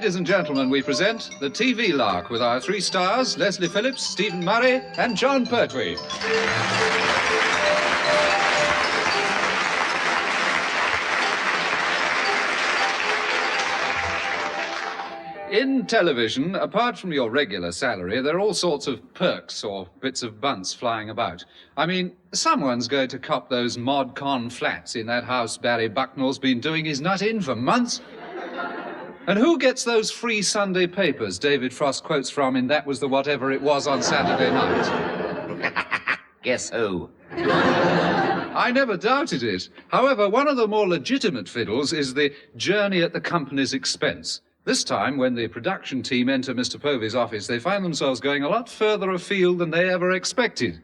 Ladies and gentlemen, we present the TV Lark with our 3 stars, Leslie Phillips, Stephen Murray and John Pertwee. In television, apart from your regular salary, there are all sorts of perks or bits of bunts flying about. I mean, someone's going to cop those mod-con flats in that house Barry Bucknell's been doing his nut in for months. And who gets those free Sunday papers David Frost quotes from in That Was the Whatever It Was on Saturday night? Guess who? I never doubted it. However, one of the more legitimate fiddles is the journey at the company's expense. This time, when the production team enter Mr. Povey's office, they find themselves going a lot further afield than they ever expected.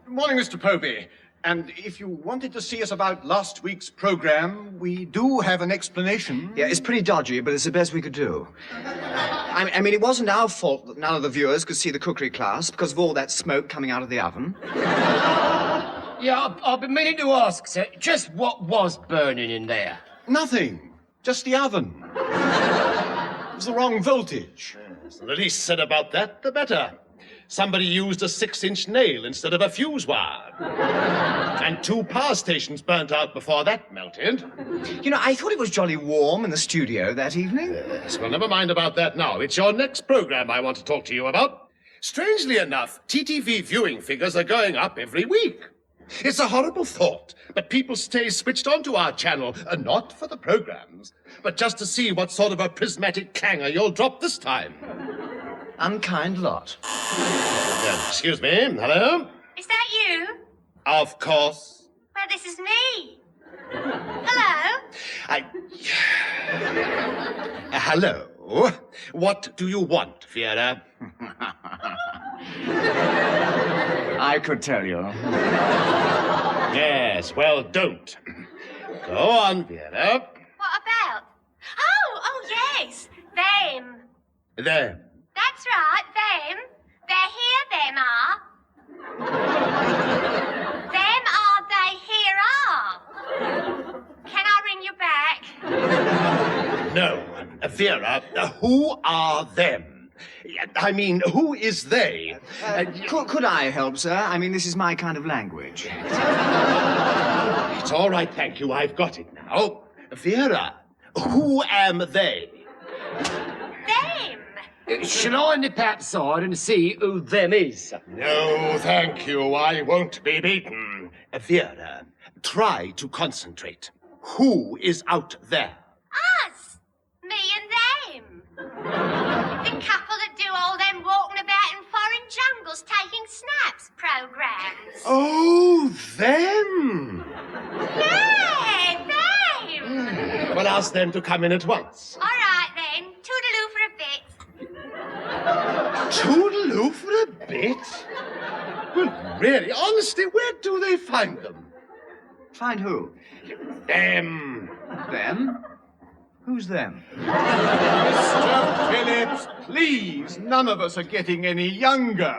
Good morning, Mr. Povey. And if you wanted to see us about last week's program, we do have an explanation. Yeah, it's pretty dodgy, but it's the best we could do. I mean, it wasn't our fault that none of the viewers could see the cookery class because of all that smoke coming out of the oven. Yeah, I've been meaning to ask, sir, just what was burning in there? Nothing. Just the oven. It was the wrong voltage. Yes, the least said about that, the better. Somebody used a 6-inch nail instead of a fuse wire. And 2 power stations burnt out before that melted. You know, I thought it was jolly warm in the studio that evening. Yes, well, never mind about that now. It's your next program I want to talk to you about. Strangely enough, TTV viewing figures are going up every week. It's a horrible thought, but people stay switched onto our channel, not for the programs, but just to see what sort of a prismatic clangor you'll drop this time. Unkind lot. Excuse me, hello? Is that you? Of course. Well, this is me. Hello? Hello? What do you want, Vera? I could tell you. Yes, well, don't. Go on, Vera. What about? Oh, yes. Them. Them. That's right, them. They're here, them are. Them are, they here are. Can I ring you back? No, Vera, who are them? I mean, who is they? Could I help, sir? I mean, this is my kind of language. It's all right, thank you. I've got it now. Vera, who am they? Them. Shall I nip outside and see who them is? No, thank you. I won't be beaten. Vera, try to concentrate. Who is out there? Us. Me and them. The couple that do all them walking about in foreign jungles taking snaps programs. Oh, them. Yeah, them. Well, ask them to come in at once. All right, then. Toodaloo for a bit. Toodaloo for a bit? Well, really, honestly, where do they find them? Find who? Them. Them? Who's them? Mr. Phillips, please, none of us are getting any younger.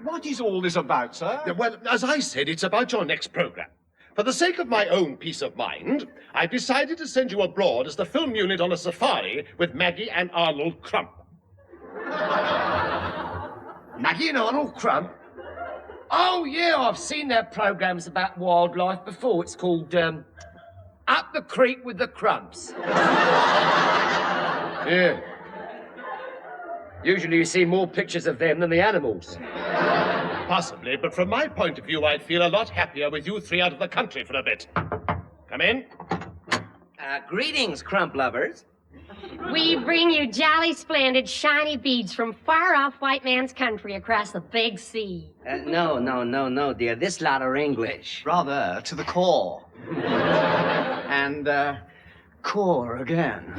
What is all this about, sir? Well, as I said, it's about your next program. For the sake of my own peace of mind, I've decided to send you abroad as the film unit on a safari with Maggie and Arnold Crump. Maggie and Arnold Crump? Oh, yeah, I've seen their programs about wildlife before. It's called, Up the Creek with the Crumps. Yeah. Usually you see more pictures of them than the animals. Possibly, but from my point of view, I'd feel a lot happier with you 3 out of the country for a bit. Come in. Greetings, Crump lovers. We bring you jolly splendid shiny beads from far-off white man's country across the big sea. No, dear. This lot are English. Rather, to the core. And, core again.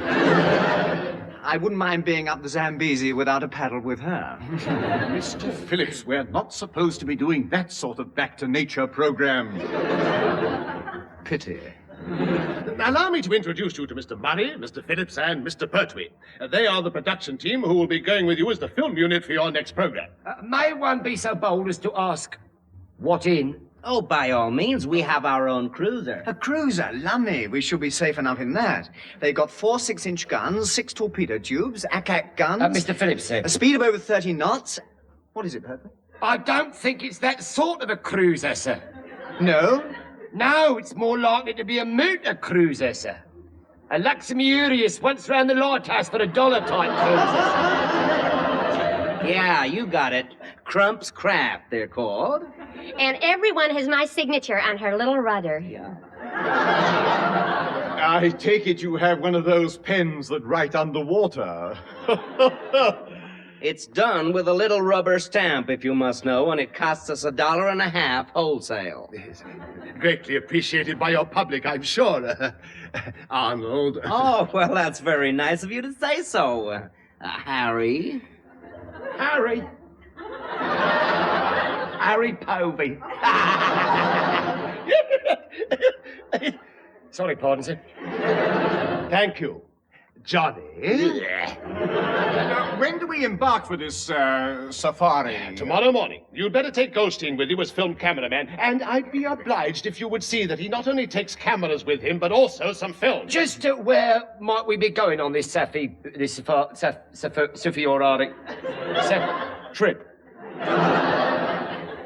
I wouldn't mind being up the Zambezi without a paddle with her. Mr. Phillips, we're not supposed to be doing that sort of back-to-nature program. Pity. Allow me to introduce you to Mr. Murray, Mr. Phillips, and Mr. Pertwee. They are the production team who will be going with you as the film unit for your next program. May one be so bold as to ask, what in? Oh, by all means, we have our own cruiser. A cruiser, lummy. We should be safe enough in that. They've got 4 6-inch guns, 6 torpedo tubes, ack guns. Mr. Phillips, sir. A speed of over 30 knots. What is it, Pertwee? I don't think it's that sort of a cruiser, sir. No? No, it's more likely to be a mooter cruiser, sir. A luxurious once round the lighthouse for $1 type cruiser, sir. Yeah, you got it. Crump's Craft, they're called. And everyone has my signature on her little rudder. I take it you have one of those pens that write underwater. It's done with a little rubber stamp, if you must know, and it costs us $1.50 wholesale. Greatly appreciated by your public, I'm sure. Arnold. Oh, well, that's very nice of you to say so, Harry. Harry. Harry Povey. Sorry, pardon, sir. Thank you. Johnny. When do we embark for this safari? Tomorrow morning. You'd better take Goldstein with you as film cameraman, and I'd be obliged if you would see that he not only takes cameras with him, but also some film. Just where might we be going on this safari trip?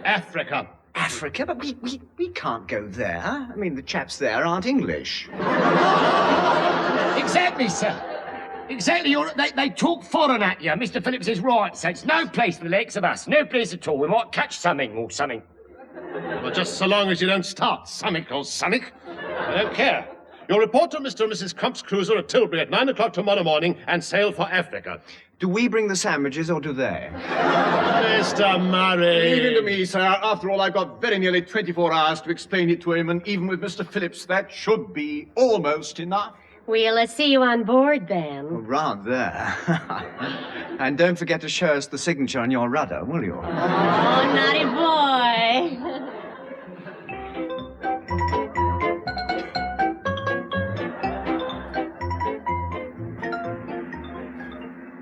Africa. Africa? But we can't go there. I mean, the chaps there aren't English. Exactly, sir. Exactly. They talk foreign at you. Mr. Phillips is right, sir. It's no place for the likes of us. No place at all. We might catch something or something. Well, just so long as you don't start something or something. I don't care. You'll report to Mr. and Mrs. Crump's cruiser at Tilbury at 9 o'clock tomorrow morning and sail for Africa. Do we bring the sandwiches or do they? Mr. Murray. Leave it to me, sir. After all, I've got very nearly 24 hours to explain it to him, and even with Mr. Phillips, that should be almost enough. We'll see you on board then. Well, rather. And don't forget to show us the signature on your rudder, will you? Oh, naughty boy.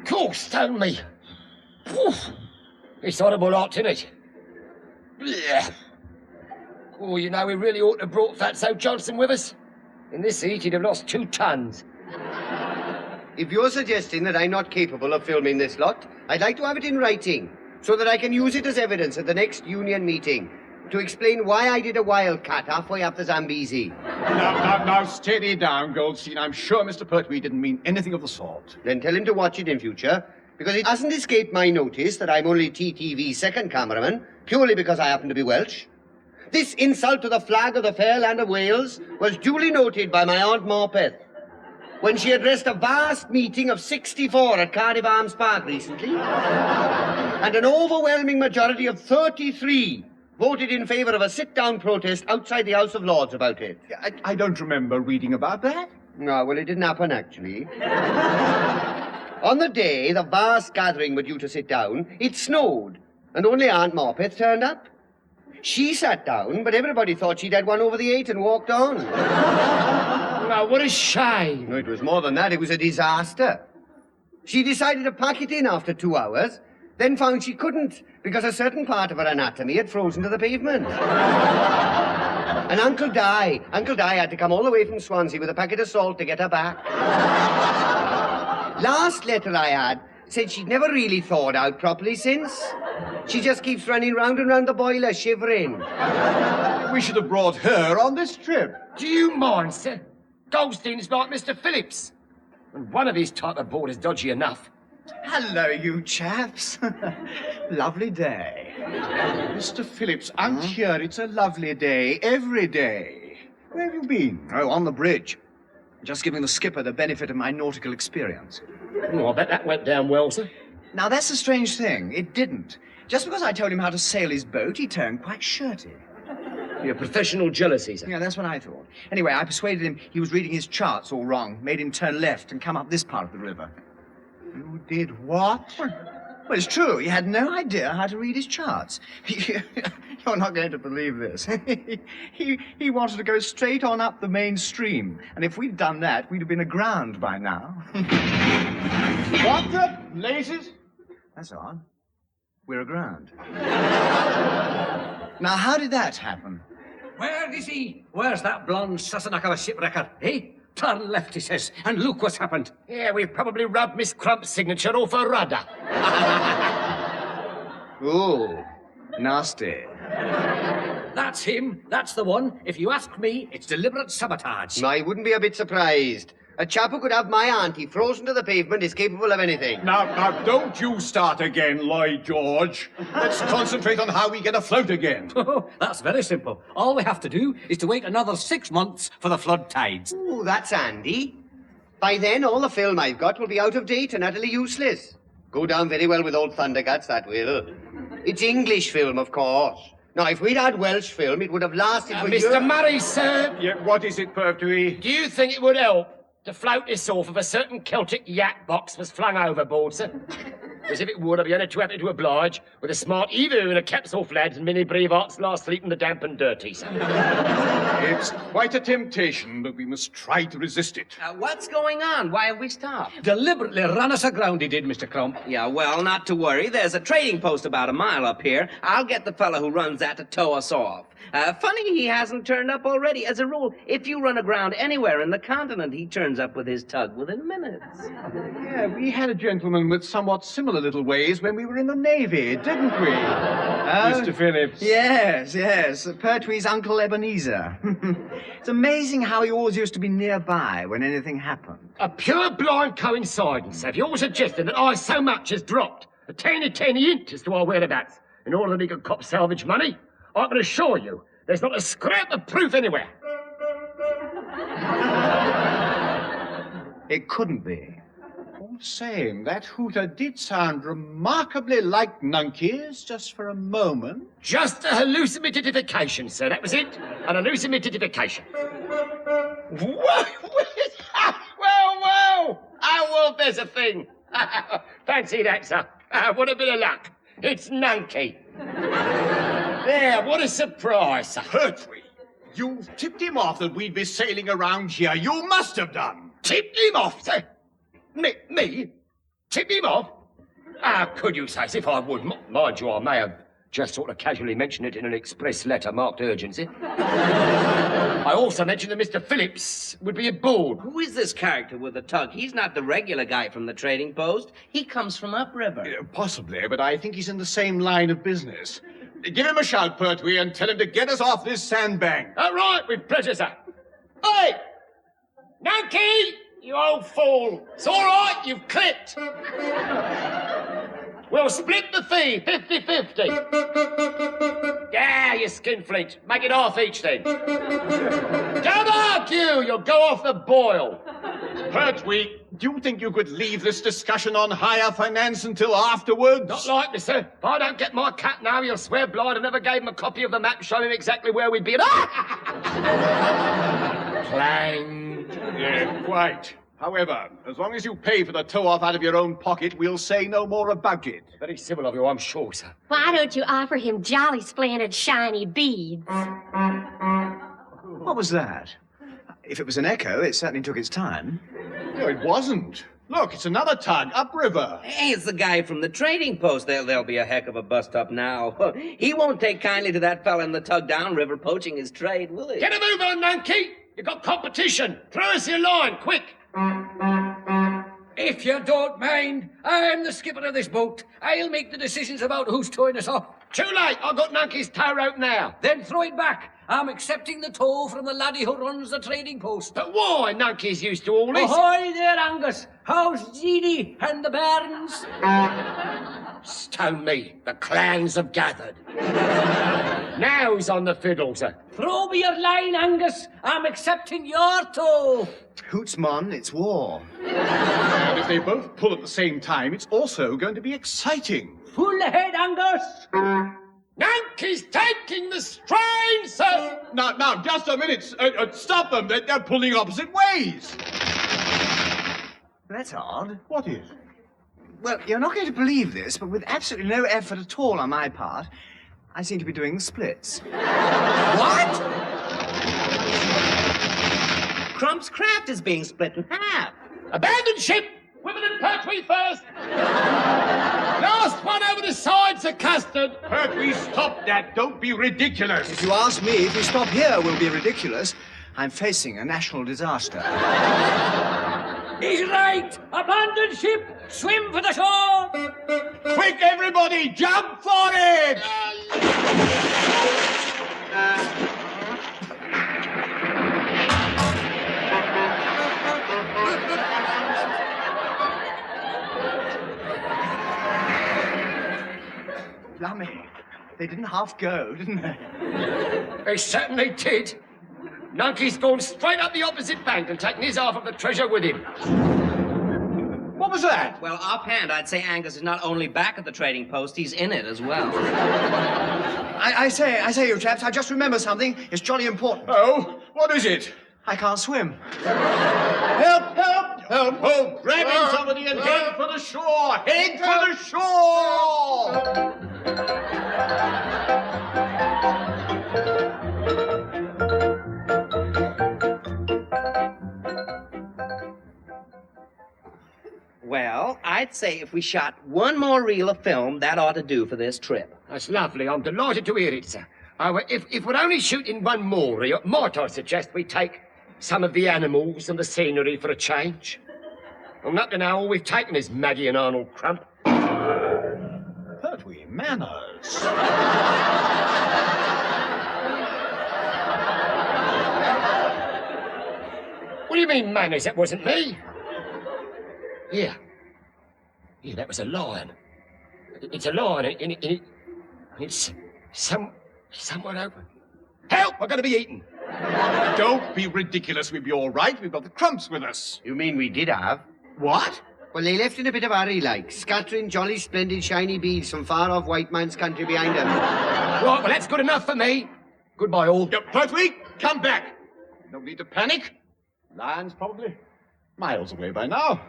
Course only. It's horrible lot, isn't it? Blech. Oh, you know, we really ought to have brought Fatso Johnston with us. In this heat, he'd have lost 2 tons. If you're suggesting that I'm not capable of filming this lot, I'd like to have it in writing, so that I can use it as evidence at the next union meeting, to explain why I did a wildcat halfway up the Zambezi. Now, steady down, Goldstein. I'm sure Mr. Pertwee didn't mean anything of the sort. Then tell him to watch it in future, because it hasn't escaped my notice that I'm only TTV's second cameraman, purely because I happen to be Welsh. This insult to the flag of the fair land of Wales was duly noted by my Aunt Morpeth when she addressed a vast meeting of 64 at Cardiff Arms Park recently, and an overwhelming majority of 33 voted in favour of a sit-down protest outside the House of Lords about it. I don't remember reading about that. No, well, it didn't happen, actually. On the day the vast gathering were due to sit down, it snowed, and only Aunt Morpeth turned up. She sat down, but everybody thought she'd had one over the 8 and walked on. Now, what a shame. No, it was more than that. It was a disaster. She decided to pack it in after 2 hours, then found she couldn't because a certain part of her anatomy had frozen to the pavement. And Uncle Di had to come all the way from Swansea with a packet of salt to get her back. Last letter I had said she'd never really thawed out properly since. She just keeps running round and round the boiler, shivering. We should have brought her on this trip. Do you mind, sir? Goldstein is like Mr. Phillips. And one of his type of board is dodgy enough. Hello, you chaps. Lovely day. Mr. Phillips, out here, it's a lovely day, every day. Where have you been? Oh, on the bridge. Just giving the skipper the benefit of my nautical experience. Oh, I bet that went down well, sir. Now, that's a strange thing. It didn't. Just because I told him how to sail his boat, he turned quite shirty. Your professional jealousy, sir. Yeah, that's what I thought. Anyway, I persuaded him he was reading his charts all wrong, made him turn left and come up this part of the river. You did what? Well, it's true. He had no idea how to read his charts. You're not going to believe this. He wanted to go straight on up the main stream. And if we'd done that, we'd have been aground by now. What the blazes? That's odd. We're aground. Now, how did that happen? Where is he? Where's that blonde Sassenach of a shipwrecker, eh? Turn left, he says, and look what's happened. Yeah, we've probably rubbed Miss Crump's signature off her rudder. Ooh, nasty. That's him. That's the one. If you ask me, it's deliberate sabotage. I wouldn't be a bit surprised. A chap who could have my auntie frozen to the pavement is capable of anything. Now, don't you start again, Lloyd George. Let's concentrate on how we get afloat again. Oh, that's very simple. All we have to do is to wait another 6 months for the flood tides. Ooh, that's handy. By then, all the film I've got will be out of date and utterly useless. Go down very well with old Thundercats, that will. It's English film, of course. Now, if we'd had Welsh film, it would have lasted for years. Mr. Murray, sir, Yeah, what is it, Pertwee? do you think it would help to float this off if a certain Celtic yak box was flung overboard, sir? As if it would, I'd be only too happy to oblige with a smart Evu and a caps off lads and mini Brevarts last sleep in the damp and dirty, sir. It's quite a temptation, but we must try to resist it. What's going on? Why have we stopped? Deliberately ran us aground, he did, Mr. Crump. Yeah, well, not to worry. There's a trading post about a mile up here. I'll get the fellow who runs that to tow us off. Funny he hasn't turned up already. As a rule, if you run aground anywhere in the continent, he turns up with his tug within minutes. Yeah, we had a gentleman with somewhat similar little ways when we were in the Navy, didn't we? Mr. Phillips. Yes. Pertwee's Uncle Ebenezer. It's amazing how he always used to be nearby when anything happened. A pure blind coincidence, have you all suggested that I so much as dropped a teeny hint as to our whereabouts in order that we could cop salvage money? I can assure you, there's not a scrap of proof anywhere. It couldn't be. All the same, that hooter did sound remarkably like Nunky's just for a moment. Just a hallucimatification, sir. That was it. An hallucimatification. Well. Oh, well, there's a thing. Fancy that, sir. What a bit of luck. It's Nunky. There, what a surprise, sir. Pertwee, you tipped him off that we'd be sailing around here. You must have done. Tipped him off, sir? Me? Tip him off? Could you say, if I would? Mind you, I may have just sort of casually mentioned it in an express letter marked urgency. I also mentioned that Mr. Phillips would be aboard. Who is this character with the tug? He's not the regular guy from the trading post. He comes from upriver. Possibly, but I think he's in the same line of business. Give him a shout, Pertwee, and tell him to get us off this sandbank. All right, with pleasure, sir. Hey! Nunky! You old fool. It's all right, you've clipped. We'll split the fee, 50-50. Yeah, you skinflint. Make it half each then. Don't argue, you'll go off the boil. Pertwee, do you think you could leave this discussion on higher finance until afterwards? Not likely, sir. If I don't get my cat now, he'll swear blind I never gave him a copy of the map showing exactly where we'd be. Clang. Yeah, quite. However, as long as you pay for the tow-off out of your own pocket, we'll say no more about it. Very civil of you, I'm sure, sir. Why don't you offer him jolly splendid shiny beads? What was that? If it was an echo, it certainly took its time. No, it wasn't. Look, it's another tug, upriver. Hey, it's the guy from the trading post. There'll be a heck of a bust-up now. He won't take kindly to that fella in the tug downriver poaching his trade, will he? Get a move on, Nunky. You've got competition. Throw us your line, quick. If you don't mind, I'm the skipper of this boat. I'll make the decisions about who's towing us off. Too late. I've got Nunky's tow rope now. Then throw it back. I'm accepting the tow from the laddie who runs the trading post. But why? Nunky's used to all this. Ahoy there, Angus. How's Jeannie and the bairns? Stone me. The clans have gathered. Now he's on the fiddle, sir. Throw me your line, Angus. I'm accepting your tow. Hoots, mon, it's war. And if they both pull at the same time, it's also going to be exciting. Full ahead, Angus. Nunky's taking the strain, sir. Now, just a minute. Stop them. They're pulling opposite ways. That's odd. What is? Well, you're not going to believe this, but with absolutely no effort at all on my part, I seem to be doing splits. What? Crump's craft is being split in half. Abandon ship. Women and Pertwee first. Last one over the side, lots of custard. Pertwee, stop that. Don't be ridiculous. If you ask me, if we stop here, we'll be ridiculous. I'm facing a national disaster. He's right! Abandon ship! Swim for the shore! Quick, everybody, jump for it! Lummy, they didn't half go, didn't they? They certainly did. Nunkey's gone straight up the opposite bank and taken his half of the treasure with him. What was that? Well, offhand, I'd say Angus is not only back at the trading post, he's in it as well. I say, you chaps, I just remember something. It's jolly important. Oh, what is it? I can't swim. Help, help, help! Oh, grab in somebody and head for the shore! Head for the shore! Well, I'd say if we shot one more reel of film, that ought to do for this trip. That's lovely. I'm delighted to hear it, sir. If we're only shooting one more reel, might I suggest we take some of the animals and the scenery for a change? I'm not to know all we've taken is Maggie and Arnold Crump. Pertwee, manners. What do you mean, manners? That wasn't me. Yeah, that was a lion. It's a lion, and it's somewhere open. Help! We're going to be eaten. Don't be ridiculous. We'll be all right. We've got the Crumps with us. You mean we did have? What? Well, they left in a bit of a hurry, like, scattering jolly splendid shiny beads from far-off white man's country behind them. Right, well, that's good enough for me. Goodbye, all. Pertwee, come back. No need to panic. Lion's probably miles away by now.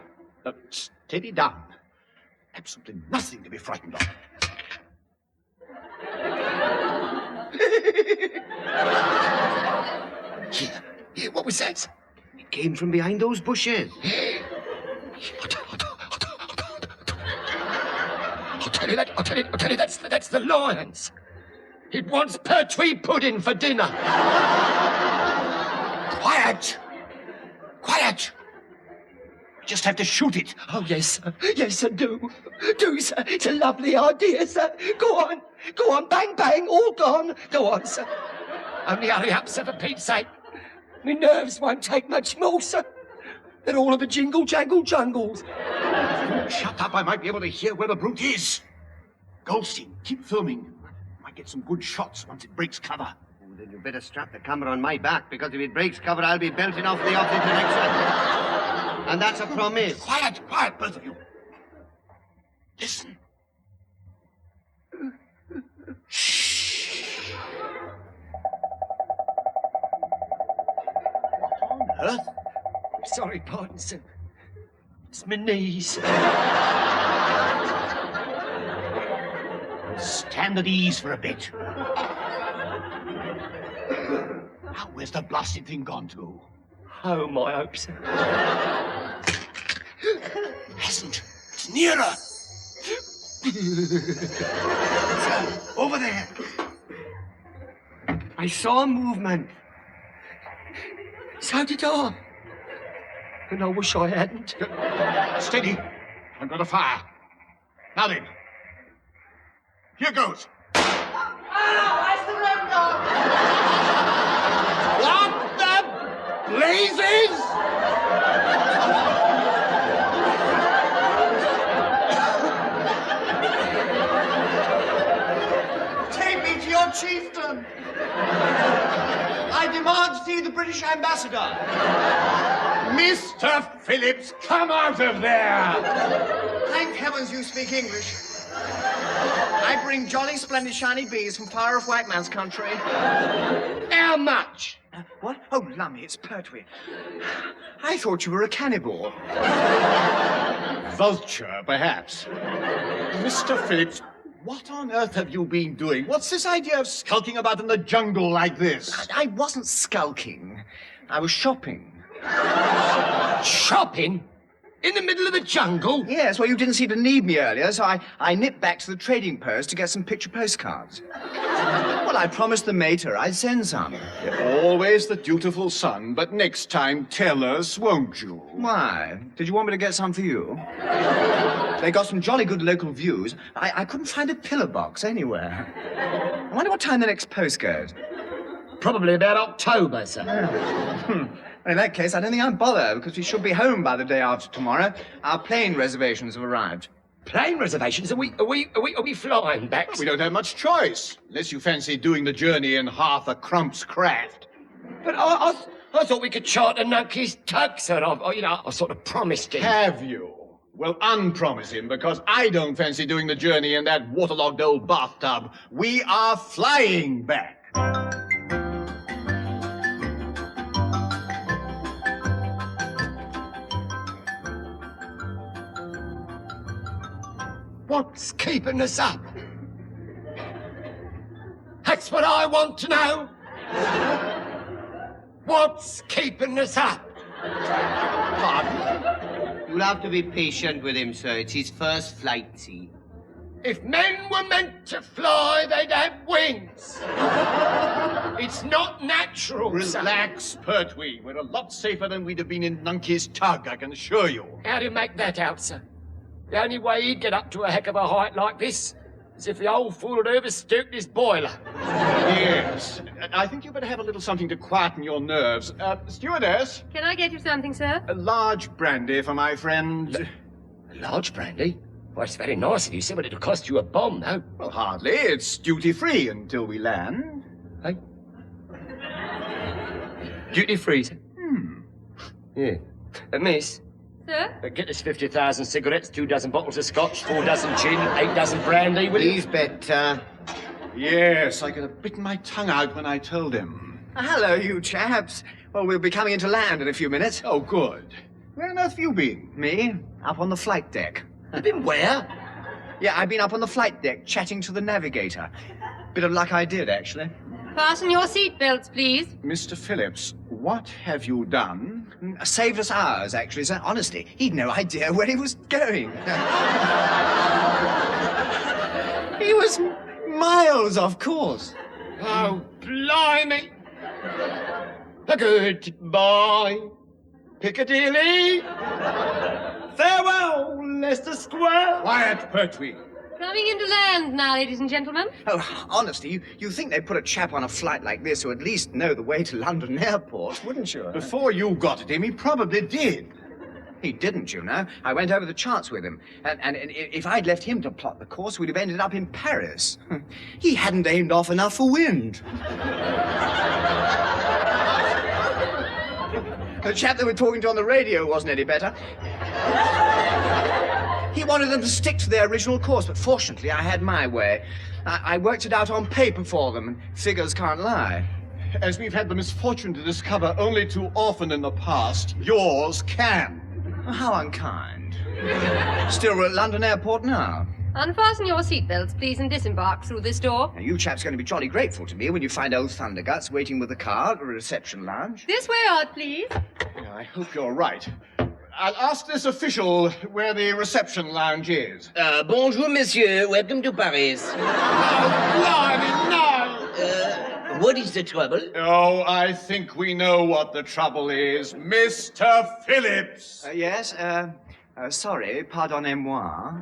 Steady down. Absolutely nothing to be frightened of. Yeah, what was that? It came from behind those bushes. I'll tell you, that's the lions. It wants Pertwee pudding for dinner. Quiet! Quiet! We just have to shoot it. Oh, yes, sir. Yes, sir, do. Do, sir. It's a lovely idea, sir. Go on. Go on, bang, bang, all gone. Go on, sir. Only hurry up, sir, for Pete's sake. My nerves won't take much more, sir. They're all of a jingle-jangle jungles. Shut up, I might be able to hear where the brute is. Goldstein, keep filming. Might get some good shots once it breaks cover. Oh, then you better strap the camera on my back, because if it breaks cover, I'll be belting off the opposite direction. And that's a promise. Quiet, quiet, both of you. Listen. Shh. What on earth? Sorry, pardon, sir. It's my knees. Stand at ease for a bit. Now, where's the blasted thing gone to? Home, I hope, sir. Hasn't. It's nearer. Over there. I saw movement. So did I. And I wish I hadn't. Steady. I've got a fire. Now then. Here goes. What the blazes? Take me to your chieftain. I demand to see the British ambassador. Mr. Phillips, come out of there! Thank heavens you speak English. I bring jolly splendid shiny bees from far off white man's country. How much? What? Oh, Lummy, it's Pertwee. I thought you were a cannibal. Vulture, perhaps. Mr. Phillips, what on earth have you been doing? What's this idea of skulking about in the jungle like this? I wasn't skulking. I was shopping. Shopping? In the middle of the jungle? Yes, well, you didn't seem to need me earlier, so I nipped back to the trading post to get some picture postcards. Well, I promised the mater I'd send some. You're always the dutiful son, but next time tell us, won't you? Why? Did you want me to get some for you? They got some jolly good local views. I couldn't find a pillar box anywhere. I wonder what time the next post goes. Probably about October, sir. Well, in that case, I don't think I'd bother, because we should be home by the day after tomorrow. Our plane reservations have arrived. Plane reservations? Are we flying back? We don't have much choice, unless you fancy doing the journey in half a crump's craft. But I thought we could charter Nunkey's tug, sir. I sort of promised him. Have you? Well, unpromise him, because I don't fancy doing the journey in that waterlogged old bathtub. We are flying back. What's keeping us up? That's what I want to know. What's keeping us up? Pardon? You'll have to be patient with him, sir. It's his first flight, see. If men were meant to fly, they'd have wings. It's not natural, sir. Relax, Pertwee. We're a lot safer than we'd have been in Nunkey's tug, I can assure you. How do you make that out, sir? The only way he'd get up to a heck of a height like this is if the old fool had overstoked his boiler. Yes. I think you better have a little something to quieten your nerves. Stewardess, Can I get you something, sir? a large brandy for my friend. A large brandy? Well, it's very nice of you, sir, but it'll cost you a bomb, though. Well, hardly. It's duty-free until we land. Hey? Duty-free, sir? Yeah. Miss? Sir? Get us 50,000 cigarettes, 2 dozen bottles of scotch, 4 dozen gin, 8 dozen brandy, will you? Please, better. Yes, I could have bitten my tongue out when I told him. Hello, you chaps. Well, we'll be coming into land in a few minutes. Oh, good. Where on earth have you been? Me? Up on the flight deck. You've been where? Yeah, I've been up on the flight deck chatting to the navigator. Bit of luck I did, actually. Fasten your seatbelts, please. Mr. Phillips, what have you done? Saved us hours, actually, sir. Honestly, he'd no idea where he was going. He was miles off course. Oh, blimey. Goodbye, Piccadilly. Farewell, Leicester Square. Quiet, Pertwee. Coming into land now, ladies and gentlemen. Oh, honestly, you think they'd put a chap on a flight like this who at least know the way to London Airport, wouldn't you? Before you got at him, he probably did. He didn't, you know. I went over the charts with him. And if I'd left him to plot the course, we'd have ended up in Paris. He hadn't aimed off enough for wind. The chap they were talking to on the radio wasn't any better. He wanted them to stick to their original course, but fortunately I had my way. I worked it out on paper for them, and figures can't lie. As we've had the misfortune to discover only too often in the past, yours can. How unkind. Still, we're at London Airport now. Unfasten your seatbelts, please, and disembark through this door. Now, you chaps are going to be jolly grateful to me when you find old Thunderguts waiting with the car at the reception lounge. This way out, please. Yeah, I hope you're right. I'll ask this official where the reception lounge is. Bonjour, monsieur. Welcome to Paris. Blimey, no! What is the trouble? Oh, I think we know what the trouble is. Mr. Phillips! Yes, sorry, pardonnez-moi.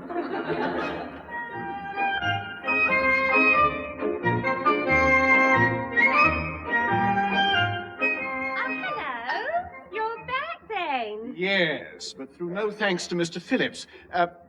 Yes, but through no thanks to Mr. Phillips.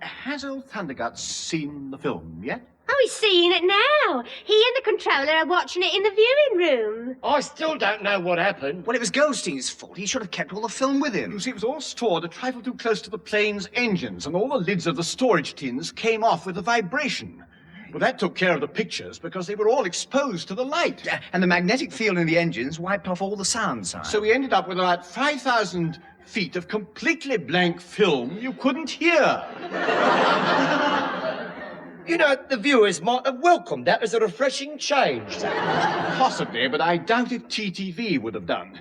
Has old Thunderguts seen the film yet? Oh, he's seeing it now. He and the controller are watching it in the viewing room. I still don't know what happened. Well, it was Goldstein's fault. He should have kept all the film with him. You see, it was all stored a trifle too close to the plane's engines, and all the lids of the storage tins came off with the vibration. Well, that took care of the pictures because they were all exposed to the light. And the magnetic field in the engines wiped off all the sound signs. So we ended up with about 5,000 feet of completely blank film you couldn't hear. You know, the viewers might have welcomed that as a refreshing change. Possibly, but I doubt if TTV would have done.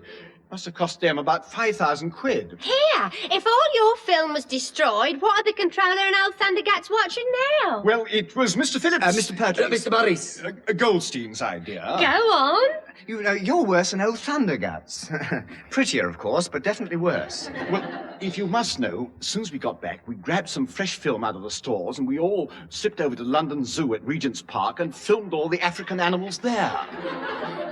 Must have cost them about 5,000 quid. Here, if all your film was destroyed, what are the controller and old Thundergats watching now? Well, it was Mr. Phillips. Mr. Pertwee. Mr. Maurice. Goldstein's idea. Go on. You know, you're worse than old Thunderguts. Prettier, of course, but definitely worse. Well, if you must know, as soon as we got back, we grabbed some fresh film out of the stores and we all slipped over to London Zoo at Regent's Park and filmed all the African animals there.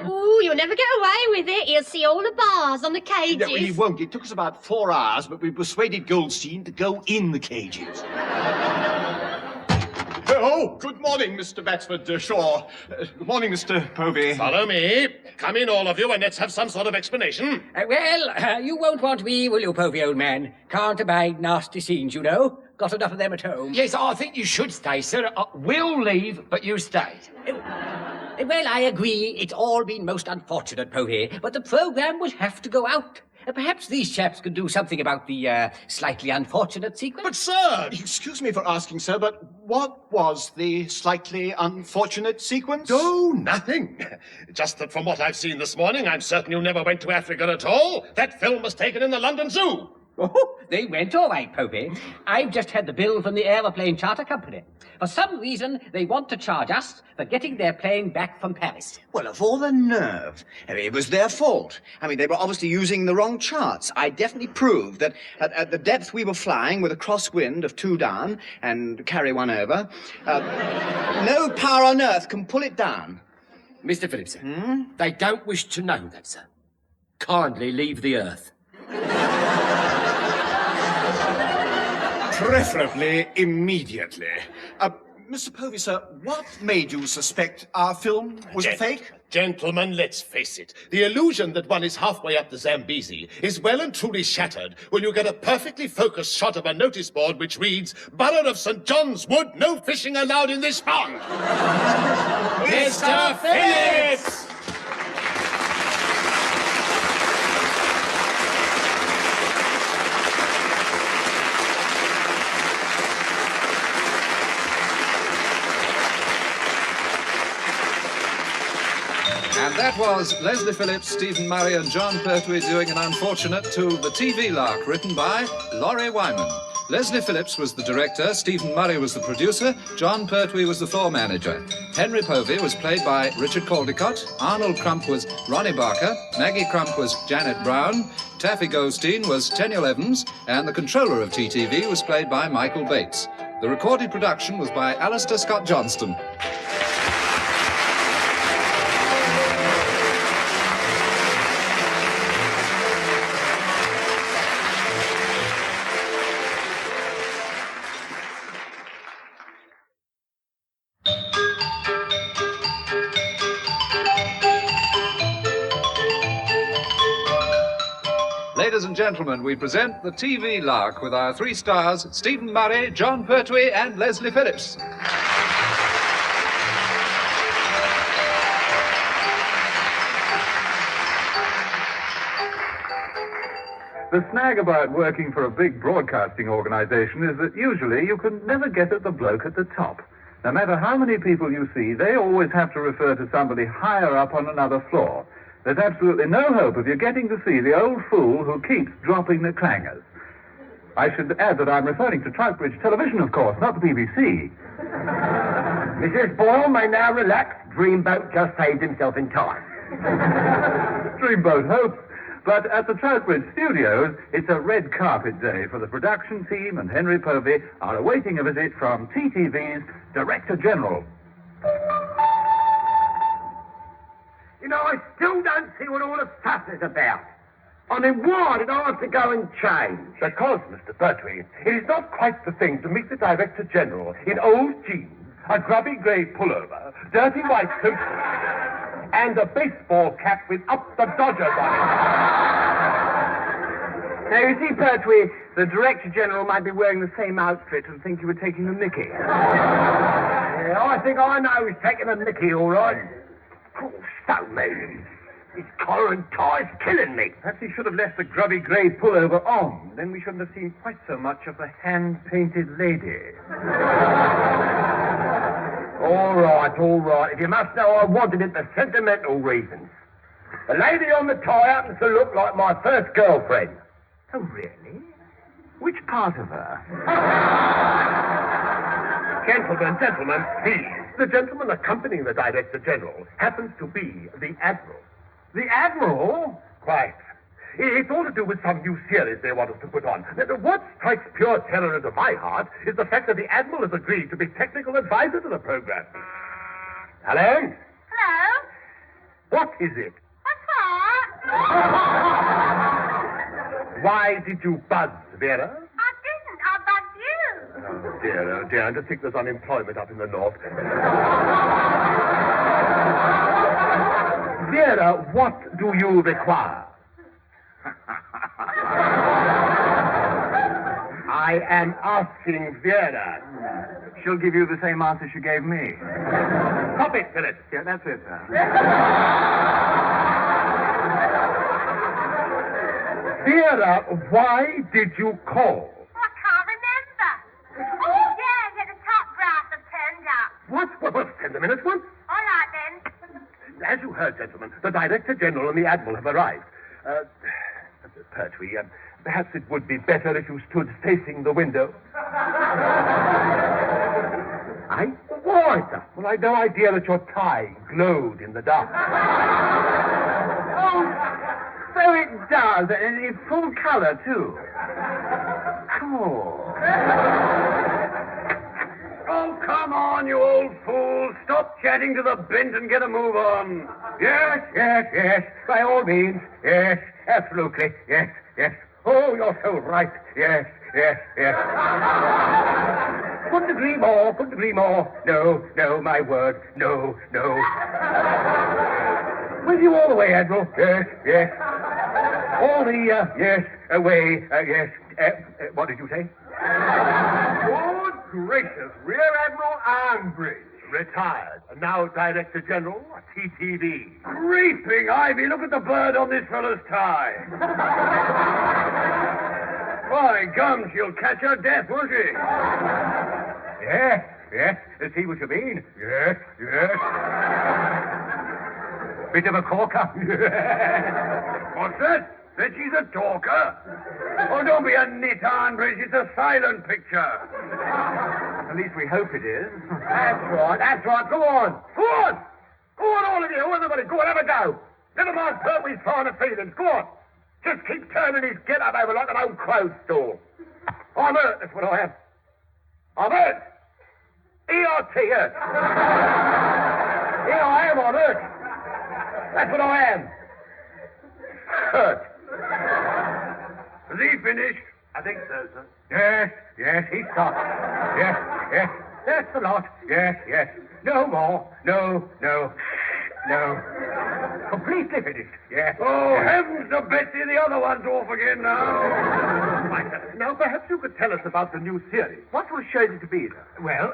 Ooh, you'll never get away with it. You'll see all the bars on the cages. No, he won't. It took us about 4 hours, but we persuaded Goldstein to go in the cages. Oh, good morning, Mr. Batsford Shaw. Good morning, Mr. Povey. Follow me. Come in, all of you, and let's have some sort of explanation. You won't want me, will you, Povey, old man? Can't abide nasty scenes, you know. Got enough of them at home. Yes, I think you should stay, sir. We'll leave, but you stay. Well, I agree. It's all been most unfortunate, Povey, but the programme would have to go out. Perhaps these chaps could do something about the slightly unfortunate sequence. But, sir, excuse me for asking, sir, but what was the slightly unfortunate sequence? Oh, nothing. Just that from what I've seen this morning, I'm certain you never went to Africa at all. That film was taken in the London Zoo. Oh, they went all right, Povey. I've just had the bill from the aeroplane charter company. For some reason, they want to charge us for getting their plane back from Paris. Well, of all the nerve. I mean, it was their fault. I mean, they were obviously using the wrong charts. I definitely proved that at the depth we were flying with a crosswind of 2 down and carry 1 over, no power on earth can pull it down. Mr. Phillips, sir. They don't wish to know that, sir. Kindly leave the earth. Preferably immediately. Mr. Povey, sir, what made you suspect our film was a fake? Gentlemen, let's face it. The illusion that one is halfway up the Zambezi is well and truly shattered when you get a perfectly focused shot of a notice board which reads, Borough of St. John's Wood, no fishing allowed in this pond. Mr. Phillips! And that was Leslie Phillips, Stephen Murray and John Pertwee doing an unfortunate to the TV Lark, written by Lawrie Wyman. Leslie Phillips was the director, Stephen Murray was the producer, John Pertwee was the floor manager. Henry Povey was played by Richard Caldecott, Arnold Crump was Ronnie Barker, Maggie Crump was Janet Brown, Taffy Goldstein was Tenniel Evans, and the controller of TTV was played by Michael Bates. The recorded production was by Alastair Scott Johnston. Ladies and gentlemen, we present the TV Lark with our 3 stars, Stephen Murray, John Pertwee and Leslie Phillips. The snag about working for a big broadcasting organization is that usually you can never get at the bloke at the top. No matter how many people you see, they always have to refer to somebody higher up on another floor. There's absolutely no hope of you getting to see the old fool who keeps dropping the clangers. I should add that I'm referring to Troutbridge Television, of course, not the BBC. Mrs. Boyle may now relax. Dreamboat just saved himself in time. Dreamboat hopes. But at the Troutbridge Studios, it's a red carpet day for the production team, and Henry Povey are awaiting a visit from TTV's Director General. You know, I still don't see what all the fuss is about. I mean, why did I have to go and change? Because, Mr. Pertwee, it is not quite the thing to meet the Director General in old jeans, a grubby grey pullover, dirty white coat, and a baseball cap with Up the Dodgers on it. Now, you see, Pertwee, the Director General might be wearing the same outfit and think you were taking the mickey. Yeah, I think I know he's taking the mickey, all right. Oh, so mean. His collar and tie's killing me. Perhaps he should have left the grubby grey pullover on. Then we shouldn't have seen quite so much of the hand-painted lady. All right. If you must know, I wanted it for sentimental reasons. The lady on the tie happens to look like my first girlfriend. Oh, really? Which part of her? Gentlemen, please. The gentleman accompanying the Director General happens to be the Admiral. The Admiral? Quite. It's all to do with some new series they want us to put on. What strikes pure terror into my heart is the fact that the Admiral has agreed to be technical advisor to the program. Hello? Hello? What is it? What's that? Why did you buzz, Vera? I didn't. I bugged you. Oh, dear. And to think there's unemployment up in the north. Vera, what do you require? I am asking Vera. She'll give you the same answer she gave me. Stop it, Phyllis. Yeah, that's it, sir. Vera, why did you call? I can't remember. Oh, yeah, the top brass have turned up. What? Well, send them in at once. All right, then. As you heard, gentlemen, the Director General and the Admiral have arrived. Pertwee, perhaps it would be better if you stood facing the window. Why, sir? Well, I'd no idea that your tie glowed in the dark. Oh, so it does, and in full color, too. Cool. Oh, come on, you old fool. Stop chatting to the bent and get a move on. Yes. By all means. Yes, absolutely. Yes. Oh, you're so right. Yes. Couldn't agree more. No, my word. No. With you all the way, Admiral. Yes. All the, yes, away, yes. What did you say? Good gracious, Rear Admiral Armbridge. Retired. And now Director General, TTV. Creeping Ivy, look at the bird on this fellow's tie. By gum, she'll catch her death, won't she? Yes. I see what you mean. Yes. Bit of a corker. What's that? Said she's a talker? Oh, don't be a nit, Armbridge. It's a silent picture. At least we hope it is. That's right. Go on, all of you. Everybody, go on, have a go. Never mind Pertwee's finer feelings. Go on. Just keep turning his get-up over like an old clothes store. I'm hurt, that's what I am. I'm hurt. E-R-T, hurt. Here I am, I'm hurt. That's what I am. Hurt. Has he finished? I think so, sir. Yes, he's stopped. Yes. That's the lot. Yes. No more. No. Completely finished. Yes. Oh, heavens to Betsy, the other one's off again now. Right, now, perhaps you could tell us about the new series. What was showed to be, sir? Well,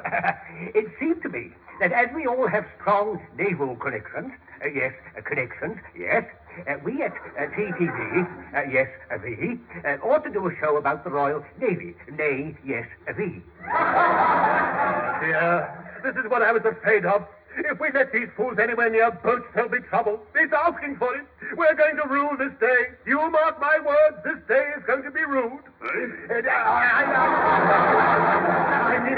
it seemed to me that as we all have strong naval connections, we at TTV, ought to do a show about the Royal Navy. V. Dear, this is what I was afraid of. If we let these fools anywhere near boats, there'll be trouble. He's asking for it. We're going to rule this day. You mark my words, this day is going to be ruled. I mean,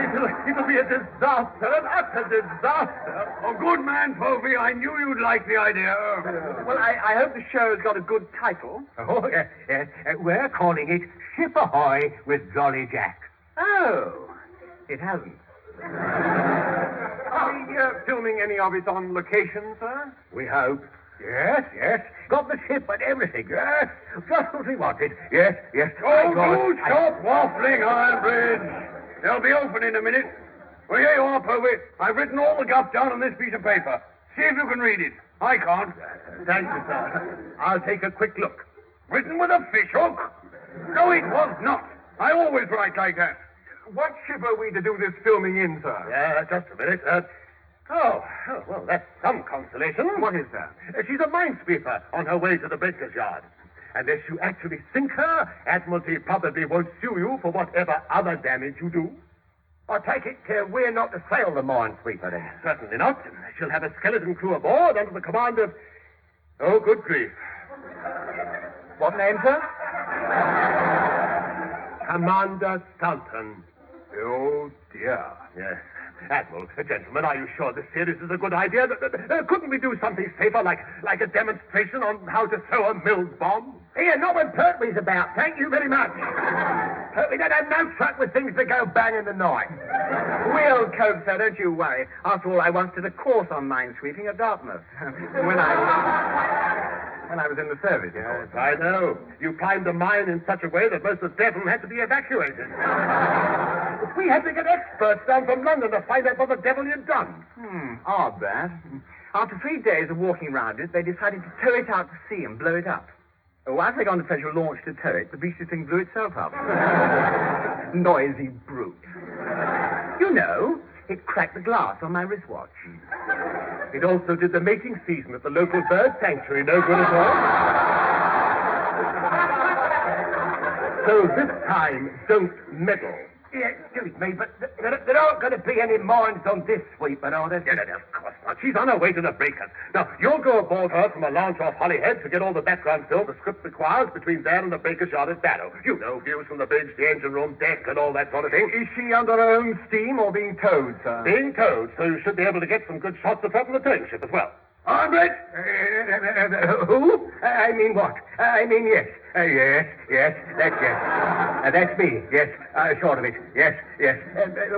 it'll be a disaster, an utter disaster. Oh, good man, Povey. I knew you'd like the idea. Well, I hope the show's got a good title. Oh, yes. We're calling it Ship Ahoy with Jolly Jack. Oh, it hasn't. Are we filming any of it on location, sir? We hope. Yes. Got the ship and everything. Yes. Just what we wanted. Yes. Oh, do stop waffling, Ironbridge. They'll be open in a minute. Well, here you are, Povey. I've written all the guff down on this piece of paper. See if you can read it. I can't. Thank you, sir. I'll take a quick look. Written with a fishhook? No, it was not. I always write like that. What ship are we to do this filming in, sir? Yeah, just a minute. Well, that's some consolation. What is that? She's a minesweeper on her way to the breaker's yard. Unless you actually sink her, Admiralty probably won't sue you for whatever other damage you do. I take it we're not to sail the minesweeper then? Certainly not. She'll have a skeleton crew aboard under the command of Oh, good grief. What name, sir? Commander Stanton. Oh, dear. Yes. Admiral, gentlemen, are you sure this series is a good idea? Couldn't we do something safer, like a demonstration on how to throw a Mills bomb? Here, not when Pertwee's about. Thank you very much. Pertwee don't have no truck with things that go bang in the night. We'll cope, sir, don't you worry. After all, I once did a course on minesweeping at Dartmouth. when I was in the service, of course. I know. You climbed a mine in such a way that most of Devon had to be evacuated. We had to get experts down from London to find out what the devil you'd done. Odd, that. After 3 days of walking round it, they decided to tow it out to sea and blow it up. Once they got on the special launch to tow it, the beastly thing blew itself up. Noisy brute. You know, it cracked the glass on my wristwatch. It also did the mating season at the local bird sanctuary. No good at all. So this time, don't meddle. Yeah, excuse me, but there aren't going to be any mines on this sweeper, are there? No, of course not. She's on her way to the breakers. Now, you'll go aboard her from a launch off Holyhead to get all the background film the script requires between there and the breakers yard at Barrow. You know, views from the bridge, the engine room, deck, and all that sort of thing. Is she under her own steam or being towed, sir? Being towed, so you should be able to get some good shots of her from the towing ship as well. Armbridge? Who? I mean what? I mean, yes. Yes, that's me, yes, short of it, yes.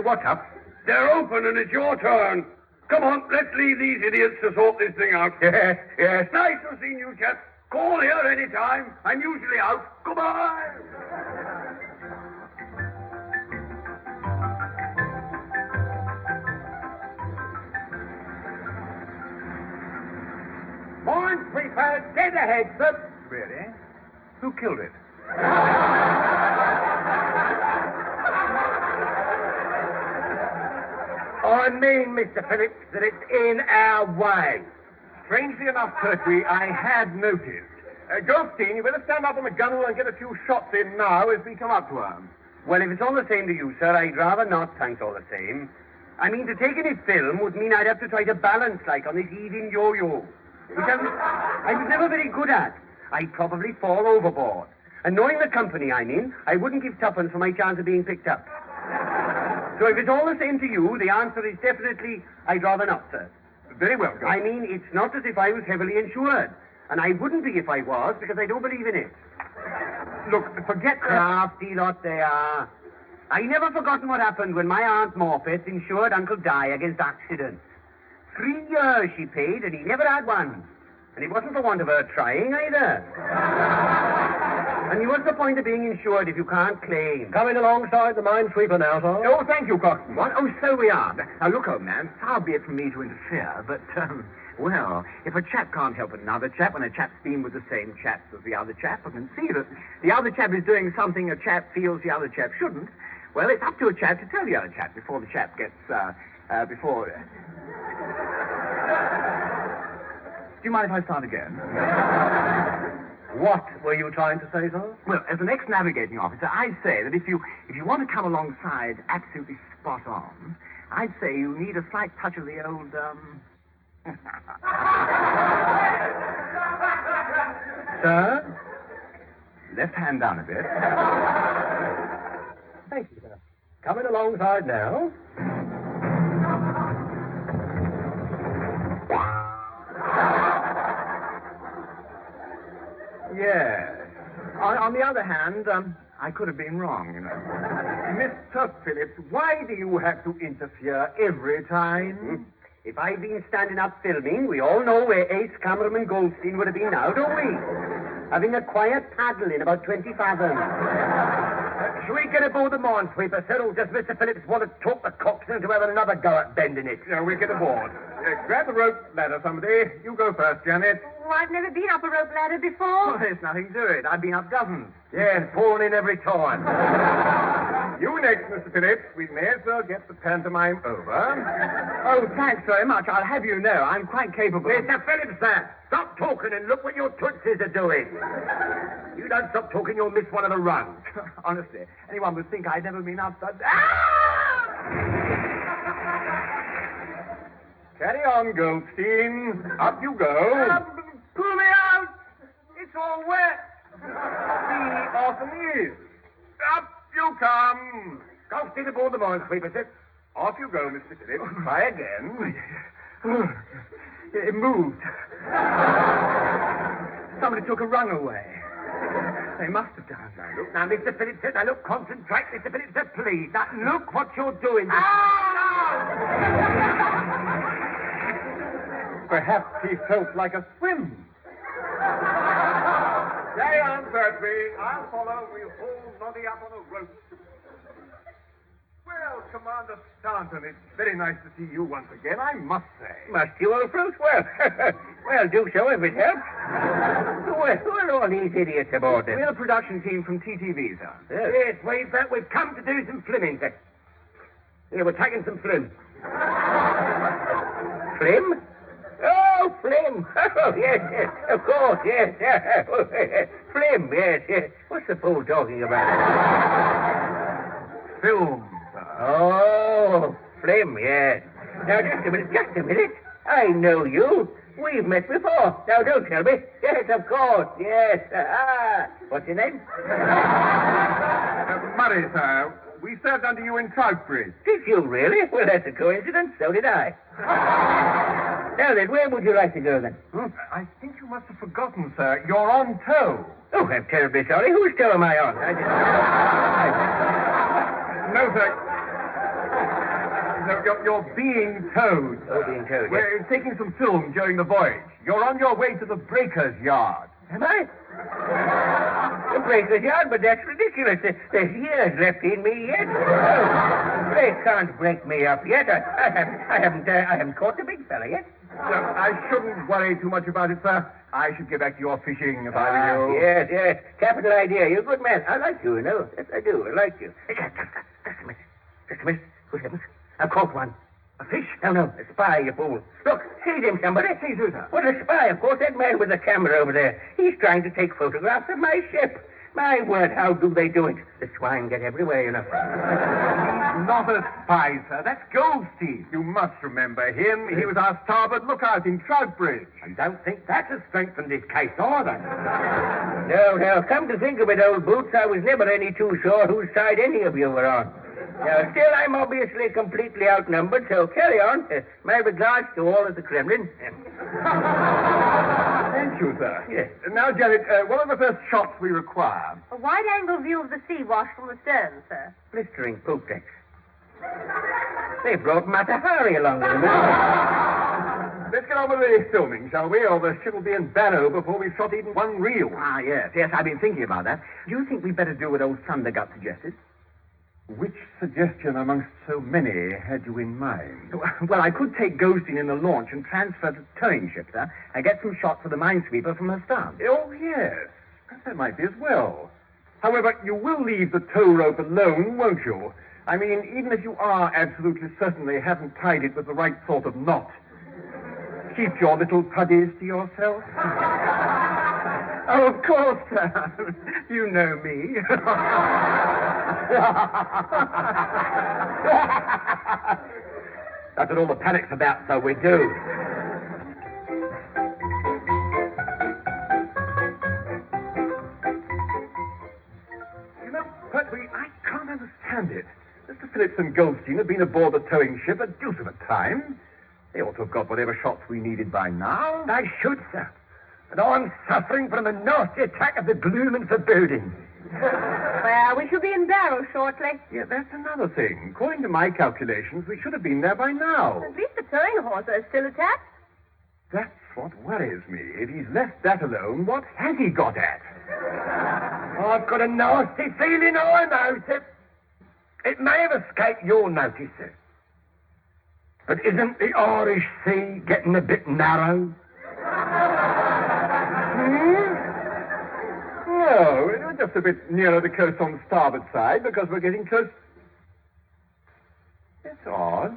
What's up? They're open and it's your turn. Come on, let's leave these idiots to sort this thing out. Yes. Nice to see you, chaps. Call here any time. I'm usually out. Goodbye. Minesweeper, dead ahead, sir. Really? Who killed it? I mean, Mr. Phillips, that it's in our way. Strangely enough, Pertwee, I had noticed. Goldstein, you better stand up on the gunwale and get a few shots in now as we come up to her. Well, if it's all the same to you, sir, I'd rather not, thanks all the same. I mean, to take any film would mean I'd have to try to balance, like, on this heaving yo-yo, which I was never very good at. I'd probably fall overboard. And knowing the company I'm in, I wouldn't give tuppence for my chance of being picked up. So if it's all the same to you, the answer is definitely, I'd rather not, sir. Very well, Goldstein. I mean, it's not as if I was heavily insured. And I wouldn't be if I was, because I don't believe in it. Look, forget that. Crafty lot they are. I never forgotten what happened when my Aunt Morpeth insured Uncle Di against accidents. 3 years she paid, and he never had one. And it wasn't for want of her trying, either. And what's the point of being insured if you can't claim? Coming alongside the minesweeper now, sir. Oh, thank you, Coxswain. What? Oh, so we are. Now, look, old man, far be it from me to interfere, but, well, if a chap can't help another chap when a chap's been with the same chaps as the other chap, and can see that the other chap is doing something a chap feels the other chap shouldn't, well, it's up to a chap to tell the other chap before the chap gets, before... Do you mind if I start again? What were you trying to say, sir? Well, as an ex-navigating officer, I'd say that if you want to come alongside absolutely spot on, I'd say you need a slight touch of the old, Sir? left hand down a bit. Thank you, sir. Coming alongside now. Yes. On the other hand, I could have been wrong, you know. Mr. Phillips, why do you have to interfere every time? If I'd been standing up filming, we all know where Ace Cameraman Goldstein would have been now, don't we? Having a quiet paddle in about 20 fathoms. Shall we get aboard the minesweeper, sir, or does Mr. Phillips want to talk the coxswain into having another go at bending it? No, we'll get aboard. Grab the rope ladder, somebody. You go first, Janet. Oh, I've never been up a rope ladder Oh, before. there's nothing to it. I've been up dozens. Yes, falling in every time. You next, Mr. Phillips. We may as well get the pantomime over. Oh, thanks very much. I'll have you know, I'm quite capable. Mr. Phillips, sir, stop talking and look what your tootsies are doing. You don't stop talking, you'll miss one of the runs. Honestly, anyone would think I'd never been up that... Carry on, Goldstein. Up you go. Pull me out! It's all wet! He often is. Up you come! Ghosting aboard the minesweeper, sir. Off you go, Mr. Phillips. Try again. It moved. Somebody took a runaway. They must have done. Now, Mr. Phillips, sir, now look, concentrate, Mr. Phillips, sir, please. Now, look what you're doing. Perhaps he felt like a swim. Stay on, Bertby. I'll follow. We'll hold Noddy up on a rope. Well, Commander Staunton, it's very nice to see you once again, I must say. Must you, old fruit? Well, well, do so if it helps. Who are all these idiots aboard then? We're the production team from TTV, sir. Yes, we've come to do some flimming, sir. Yeah, we're taking some flim. Flim? Oh, Flim. Oh, yes, of course, yes. Flim, yes. What's the fool talking about? Film. Oh, Flim, yes. Now, just a minute. I know you. We've met before. Now, don't tell me. Yes, of course, yes. What's your name? Murray, sir. We served under you in Troutbridge. Did you really? Well, that's a coincidence. So did I. Now then, where would you like to go then? I think you must have forgotten, sir. You're on tow. Oh, I'm terribly sorry. Whose tow am I on? No, sir. No, you're being towed. Oh, being towed, yes. We're taking some film during the voyage. You're on your way to the breaker's yard. Am I? The breaker's yard? But that's ridiculous. There's years left in me yet. Oh, they can't break me up yet. I haven't caught the big fella yet. I shouldn't worry too much about it, sir. I should get back to your fishing if I were you. Yes. Capital idea. You're a good man. I like you, you know. Yes, I do. I like you. Just a minute. Good heavens. I've caught one. A fish? No. A spy, you fool. Look, seize him, somebody. Seize who, sir? Well, a spy, of course. That man with the camera over there. He's trying to take photographs of my ship. My word, how do they do it? The swine get everywhere, you know. He's not a spy, sir. That's Goldstein. You must remember him. He was our starboard lookout in Troutbridge. I don't think that has strengthened this case either. No. Come to think of it, old boots, I was never any too sure whose side any of you were on. Now, still, I'm obviously completely outnumbered, so carry on. My regards to all at the Kremlin. Thank you, sir. Yes. Now, Janet, what are the first shots we require? A wide-angle view of the sea wash from the stern, sir. Blistering poop decks. They brought Matahari along with them. Let's get on with the filming, shall we? Or the ship will be in Barrow before we've shot even one reel. Yes, I've been thinking about that. Do you think we'd better do what old Thundergut suggested? Which suggestion amongst so many had you in mind? Well, I could take Goldstein in the launch and transfer to towing ship, sir. I get some shots of the minesweeper from her stern. Oh, yes. That might be as well. However, you will leave the tow rope alone, won't you? I mean, even if you are absolutely certain they haven't tied it with the right sort of knot. Keep your little puddies to yourself. Oh, of course, sir. You know me. That's what all the panic's about, so we do. You know, Pertwee, I can't understand it. Mr. Phillips and Goldstein have been aboard the towing ship a deuce of a time. They ought to have got whatever shots we needed by now. I should, sir. And I'm suffering from the nasty attack of the gloom and foreboding. Well, we shall be in Barrow shortly. Yeah, that's another thing. According to my calculations, we should have been there by now. At least the towing hawser is still attached. That's what worries me. If he's left that alone, what has he got at? I've got a nasty feeling I know, sir. It may have escaped your notice, sir. But isn't the Irish Sea getting a bit narrow? No, we're just a bit nearer the coast on the starboard side because we're getting close. It's odd.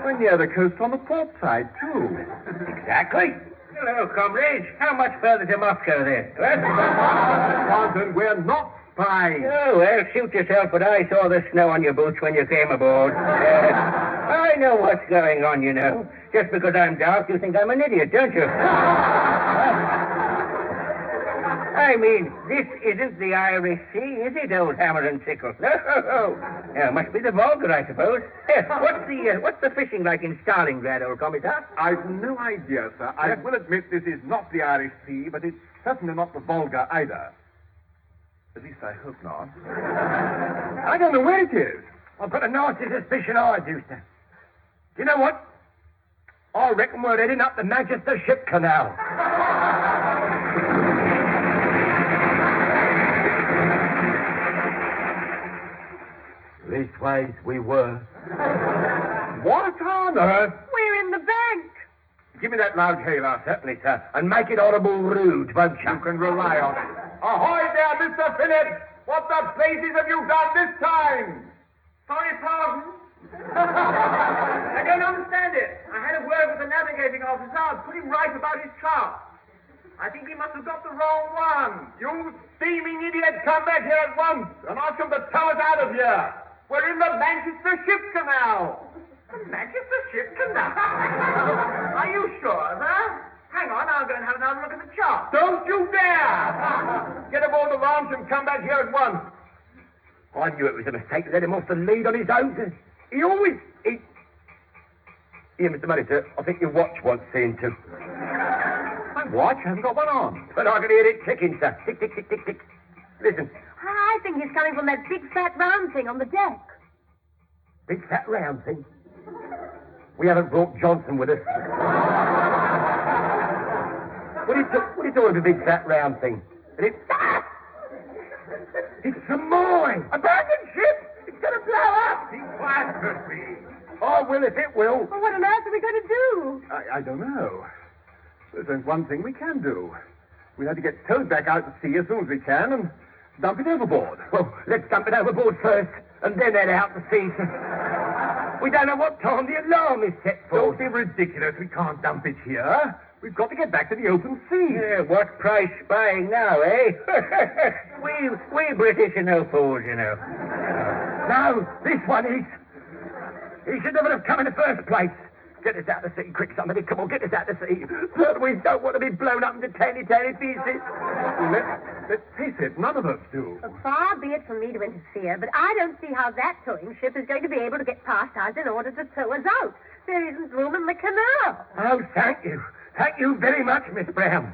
We're near the coast on the port side, too. Exactly. Hello, comrades. How much further to Moscow then? Staunton, we're not spies. Oh, well, shoot yourself, but I saw the snow on your boots when you came aboard. I know what's going on, you know. Just because I'm dark, you think I'm an idiot, don't you? I mean, this isn't the Irish Sea, is it, old hammer and sickle? No. Yeah, must be the Volga, I suppose. What's the fishing like in Stalingrad, old Commissar? I've no idea, sir. I will admit this is not the Irish Sea, but it's certainly not the Volga either. At least I hope not. I don't know where it is. I've got a nasty suspicion I do, sir. Do you know what? I reckon we're heading up the Manchester Ship Canal. Leastways, we were. What on earth? We're in the bank. Give me that loudhailer. Certainly, sir. And make it audible rude, won't you? You can rely on it. Ahoy there, Mr. Phillips! What the blazes have you done this time? Sorry, pardon. I don't understand it. I had a word with the navigating officer. I put him right about his chart. I think he must have got the wrong one. You steaming idiot, come back here at once and ask him to tow us out of here. We're in the Manchester Ship Canal. The Manchester Ship Canal? Are you sure, sir? Hang on, I'll go and have another look at the chart. Don't you dare! Get aboard the launch and come back here at once. I knew it was a mistake to let him off the lead on his own. He always... Here, Mr. Murray, sir, I think your watch wants seeing to. My watch hasn't got one on. But I can hear it ticking, sir. Tick, tick, tick, tick, tick. Listen. I think it's coming from that big fat round thing on the deck. Big fat round thing? We haven't brought Johnston with us. What are you talking about, big fat round thing? And it's a mine! Abandoned ship! It's going to blow up! Be quiet, Percy. Oh, well, if it will. Well, what on earth are we going to do? I don't know. There's one thing we can do. We have to get towed back out to sea as soon as we can and dump it overboard. Well, let's dump it overboard first and then head out to sea. We don't know what time the alarm is set for. Don't be ridiculous. We can't dump it here. We've got to get back to the open sea. Yeah, what price spying now, eh? we British are no fools, you know. No, this one is. He should never have come in the first place. Get us out of the sea, quick, somebody. Come on, get us out of the sea. But we don't want to be blown up into tiny pieces. Let's face it, none of us do. Well, far be it from me to interfere, but I don't see how that towing ship is going to be able to get past us in order to tow us out. There isn't room in the canal. Oh, thank you. Thank you very much, Miss Brown.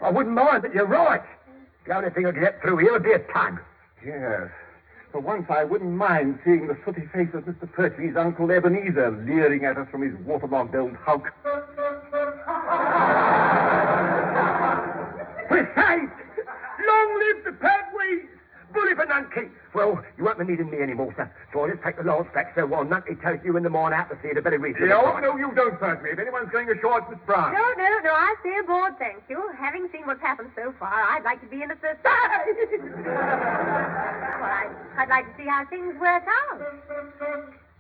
I wouldn't mind, but you're right. The only thing I could get through here would be a tug. Yes. For once, I wouldn't mind seeing the sooty face of Mr. Pertwee's Uncle Ebenezer leering at us from his waterlogged old hulk. Precise! Long live the Pertwees! Bully for Nunkey! Well, you won't be needing me anymore, sir. So I'll just take the launch back so while Nunkey takes you in the morning out to sea at a very reasonable time. No, you don't, Pertwee. If anyone's going ashore, it's Miss Brown. No, I'll stay aboard, thank you. Having seen what's happened so far, I'd like to be in at the... Well, I'd like to see how things work out.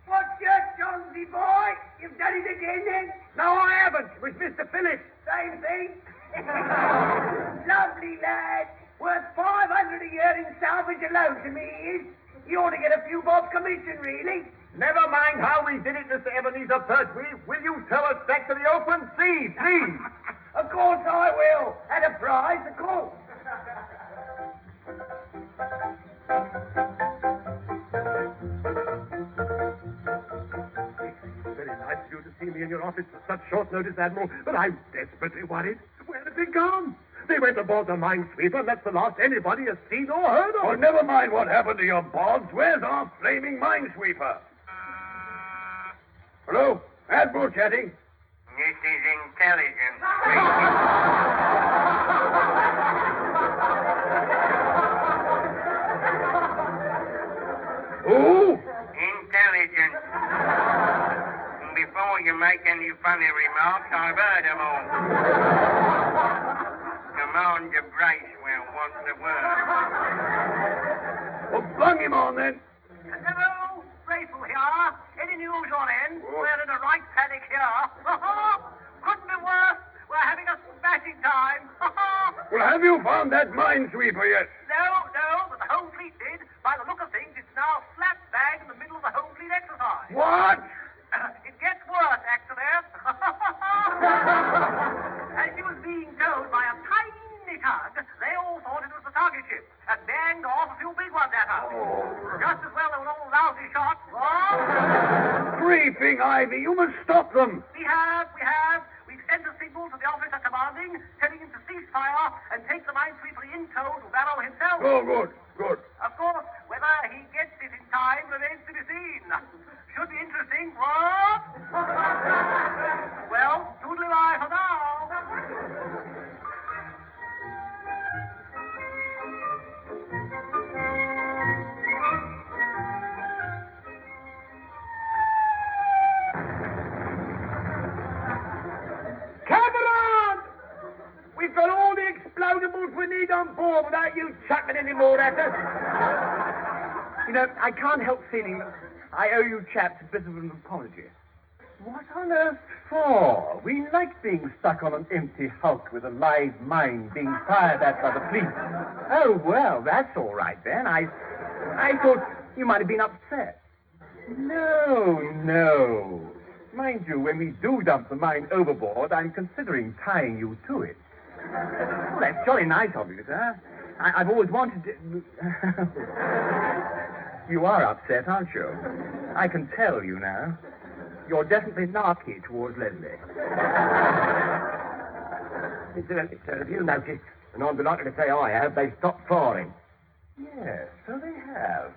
What's your Johnsy boy? You've done it again, then? No, I haven't. It was Mr. Phillips. Same thing. Lovely lad. Worth 500 a year in salvage alone to me, he is. You ought to get a few bob commission, really. Never mind how we did it, Mr. Ebenezer Pertwee. Will you tow us back to the open sea, please? Of course I will. At a price, of course. Very nice of you to see me in your office at such short notice, Admiral, but I'm desperately worried. Where have they gone? They went aboard the minesweeper, and that's the last anybody has seen or heard of. Oh, never mind what happened to your bogs. Where's our flaming minesweeper? Hello? Admiral chatting? This is intelligence. Who? Intelligence. Before you make any funny remarks, I've heard them all. Commander Bracewell wants a word. Well, bung him on, then. Hello, Bracewell here. Any news on end? We're in a right panic here. Couldn't be worse. We're having a smashing time. Well, have you found that minesweeper yet? No, but the whole fleet did. By the look of things, it's now flat bang in the middle of the whole fleet exercise. What? It gets worse, actually. As you was being told by doing, Ivy? You must stop them. We have. We've sent a signal to the officer commanding, telling him to cease fire and take the minesweeper Incl to Barrow himself. Oh, good, good. Of course, whether he gets it in time remains to be seen. Should be interesting, what? Well, toodle-eye for now. We've got all the explodables we need on board without you chucking any more at us. You know, I can't help feeling that I owe you chaps a bit of an apology. What on earth for? We like being stuck on an empty hulk with a live mine being fired at by the police. Oh, well, that's all right then. I thought you might have been upset. No. Mind you, when we do dump the mine overboard, I'm considering tying you to it. Well, that's jolly nice of you, sir. I've always wanted to... You are upset, aren't you? I can tell, you know. You're definitely narky towards Leslie. If you noticed, and I'm delighted to say I have, they've stopped firing. Yes, so they have.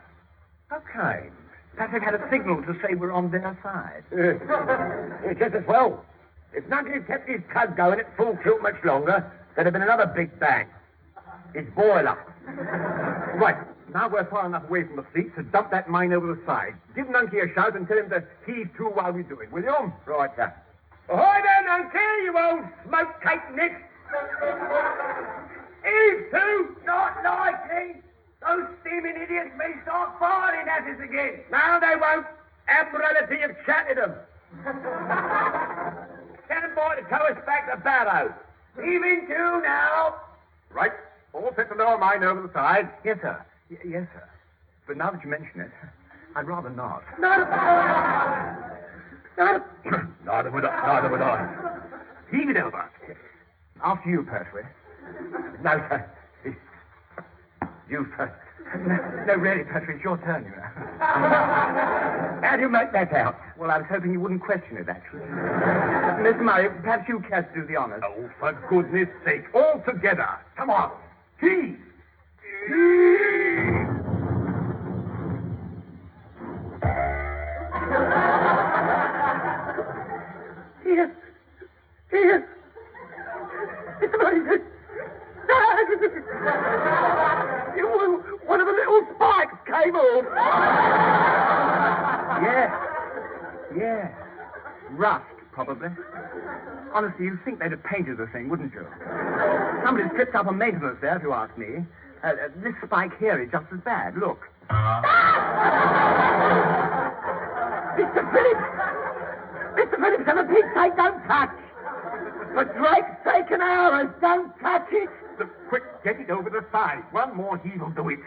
How kind. Perhaps they've had a signal to say we're on their side. Just as well. If Nunky had kept his tug going at full tilt much longer, there'd have been another big bang. His boiler. Right, now we're far enough away from the fleet to dump that mine over the side. Give Nunky a shout and tell him to heave to while we do it, will you? Right, sir. Ahoy there, Nunky, you old smoke-cake nit. Heave to! Not likely. Those steaming idiots may start firing at us again. No, they won't. Admiralty have chatted them. Stand by to tow us back to Barrow. Heaving to now. Right, all set to lower mine over the side. Yes, sir. Yes, sir. But now that you mention it, I'd rather not. Neither would I. Heave it over. After you, Pertwee. No, sir. You first. No, really, Pertwee, it's your turn, you know. How do you make that out? Well, I was hoping you wouldn't question it, actually. Mr. Murray, perhaps you care to do the honors. Oh, for goodness sake, all together. Come on. Heave. Here. Mr. Murray, one of the little spikes came off. Yes. Rust, probably. Honestly, you'd think they'd have painted the thing, wouldn't you? Somebody's tripped up on maintenance there, if you ask me. This spike here is just as bad. Look. Mr. Phillips, and the pig's sake, don't touch. For Drake's sake and ours, don't touch it. Quick, get it over the side. One more heave will do it.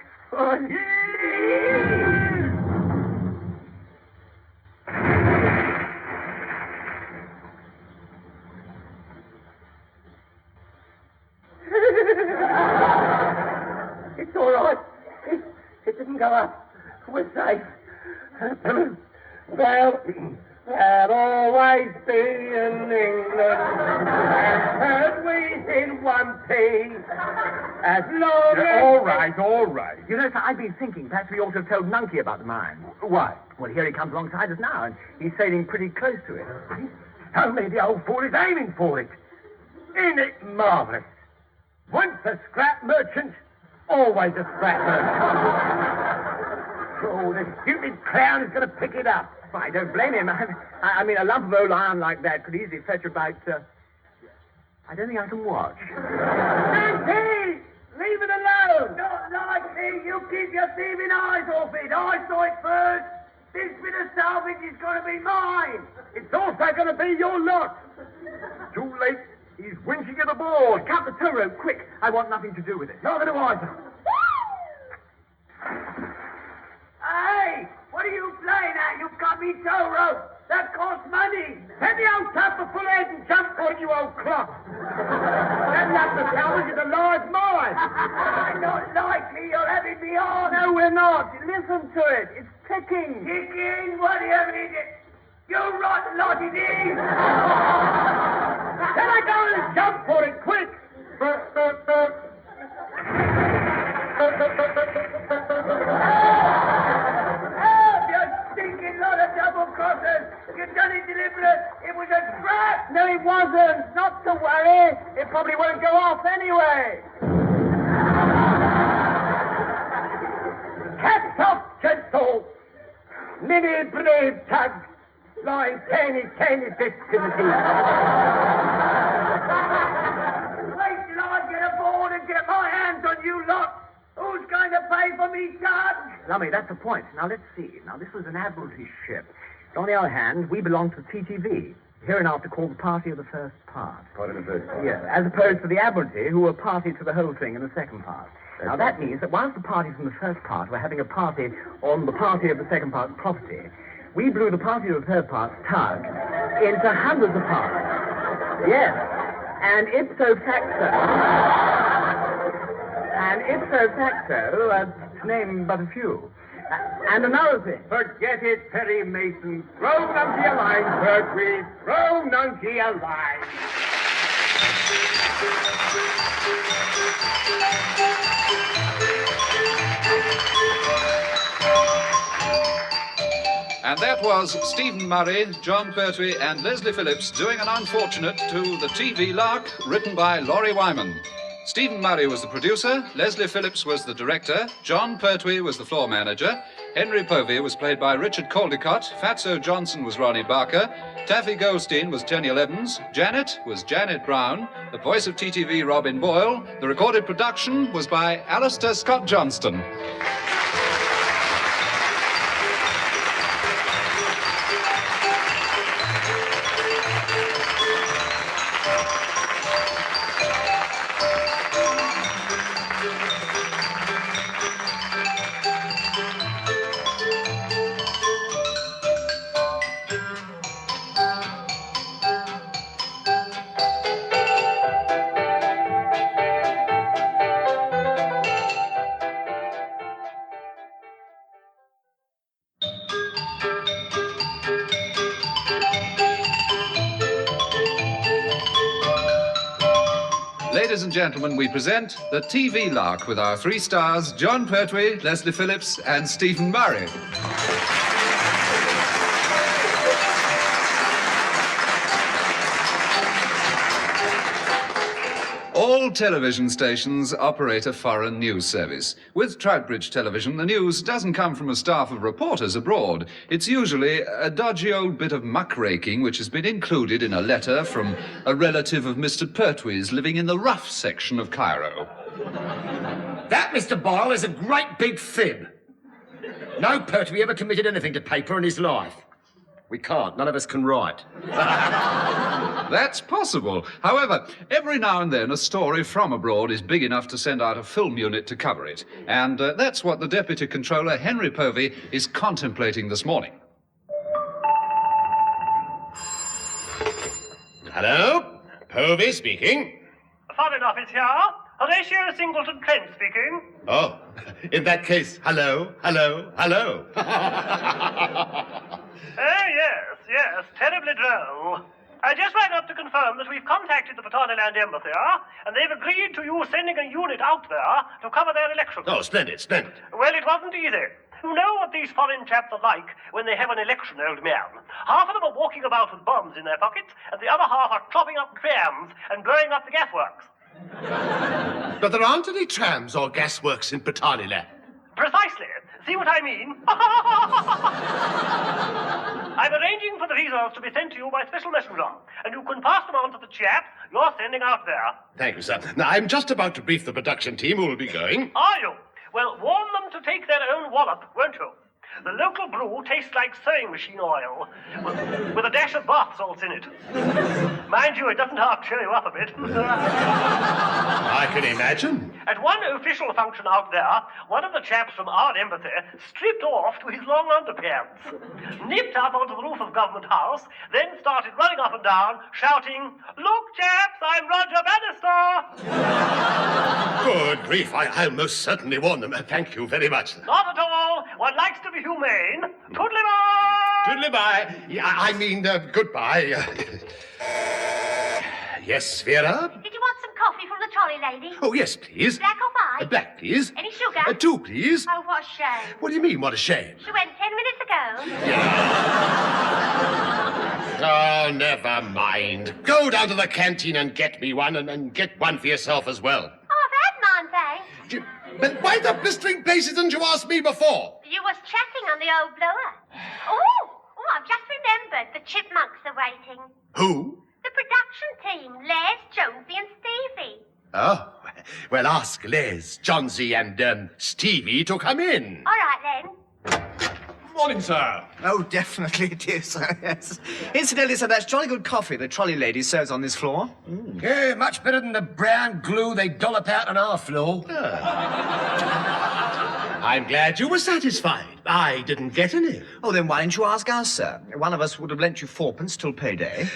It's all right. It didn't go up. We're safe. Well, there'll always be in England and we in one piece as long as... All right. You know, sir, I've been thinking perhaps we ought to have told Nunky about the mine. Why? Well, here he comes alongside us now, and he's sailing pretty close to it. So maybe the old fool is aiming for it. Isn't it marvellous? Once a scrap merchant, always a scrap merchant. Oh, the stupid clown is going to pick it up. Well, I don't blame him. I mean, a lump of old iron like that could easily fetch about... I don't think I can watch. Nancy! Leave it alone! Not likely. You keep your thieving eyes off it. I saw it first. This bit of salvage is going to be mine. It's also going to be your lot. Too late. He's winching it aboard. Cut the tow rope, quick. I want nothing to do with it. Neither do I. Hey! What are you playing at? You've got me tow rope. That costs money. Let the old tap a full head and jump on you, old clock. That lap the salvage is a large mine. Not likely. You're having me on. No, we're not. Listen to it. It's ticking. Ticking? What do you mean? You rotten lot it is! Then I go and jump for it, quick! Help, you stinking lot of double-crossers! You've done it deliberate! It was a trap! No, it wasn't! Not to worry! It probably won't go off anyway! Cats off, gentle! Mini brave tug! Lying tiny fists in the deep. Wait till I get aboard and get my hands on you lot! Who's going to pay for me, tug? Lummy, that's the point. Now, let's see. Now, this was an Admiralty ship. On the other hand, we belong to TTV, hereinafter called the party of the first part. Part of the first part? Yes, as opposed to the Admiralty, who were party to the whole thing in the second part. Now, that means that whilst the parties from the first part were having a party on the party of the second part's property, we blew the party of the third part's tug into hundreds of parts. Yes, and ipso facto, to name but a few. And another thing. Forget it, Perry Mason. Throw Nunky a line, Pertwee. Throw Nunky a line. And that was Stephen Murray, John Pertwee and Leslie Phillips doing an unfortunate to the TV Lark, written by Lawrie Wyman. Stephen Murray was the producer, Leslie Phillips was the director, John Pertwee was the floor manager, Henry Povey was played by Richard Caldecott, Fatso Johnston was Ronnie Barker, Taffy Goldstein was Teniel Evans, Janet was Janet Brown, the voice of TTV Robin Boyle, the recorded production was by Alastair Scott Johnston. Ladies and gentlemen, we present the TV Lark with our 3 stars, John Pertwee, Leslie Phillips and Stephen Murray. All television stations operate a foreign news service. With Troutbridge Television, the news doesn't come from a staff of reporters abroad. It's usually a dodgy old bit of muckraking which has been included in a letter from a relative of Mr. Pertwee's living in the rough section of Cairo. That, Mr. Boyle, is a great big fib. No Pertwee ever committed anything to paper in his life. We can't. None of us can write. That's possible. However, every now and then a story from abroad is big enough to send out a film unit to cover it. And that's what the Deputy Controller, Henry Povey, is contemplating this morning. Hello? Povey speaking. Foreign office here. Horatio Singleton Trent speaking. Oh, in that case, hello. Oh, yes, terribly droll. I just rang up to confirm that we've contacted the Portarneyland Embassy, and they've agreed to you sending a unit out there to cover their election. Oh, splendid. Well, it wasn't easy. You know what these foreign chaps are like when they have an election, old man. Half of them are walking about with bombs in their pockets, and the other half are chopping up trams and blowing up the gasworks. But there aren't any trams or gasworks in Portarneyland. Precisely. See what I mean? I'm arranging for the results to be sent to you by special messenger, and you can pass them on to the chap you're sending out there. Thank you, sir. Now, I'm just about to brief the production team who will be going. Are you? Well, warn them to take their own wallop, won't you? The local brew tastes like sewing machine oil, with a dash of bath salts in it. Mind you, it doesn't half cheer you up a bit. I can imagine. At one official function out there, one of the chaps from our embassy stripped off to his long underpants, nipped up onto the roof of Government House, then started running up and down, shouting, "Look, chaps, I'm Roger Bannister!" Good grief, I'll most certainly warn them. Thank you very much. Not at all. One likes to be humane. Toodly-bye! Toodly-bye. Yeah, I mean, goodbye. Yes, Vera? Did you want some coffee from the trolley lady? Oh, yes, please. Black or white? Black, please. Any sugar? 2, please. Oh, what a shame. What do you mean, what a shame? She went 10 minutes ago. Oh, never mind. Go down to the canteen and get me one, and get one for yourself as well. Oh, I've had mine, thanks. But why the blistering places didn't you ask me before? You was chatting on the old blower. Oh, I've just remembered. The chipmunks are waiting. Who? The production team, Les, Jonesy and Stevie. Oh, well, ask Les, Johnsy and Stevie to come in. All right, then. Morning, sir. Oh, definitely it is, sir, yes. Incidentally, sir, that's jolly good coffee the trolley lady serves on this floor. Yeah, much better than the brown glue they dollop out on our floor. I'm glad you were satisfied. I didn't get any. Oh, then why didn't you ask us, sir? One of us would have lent you 4p till payday.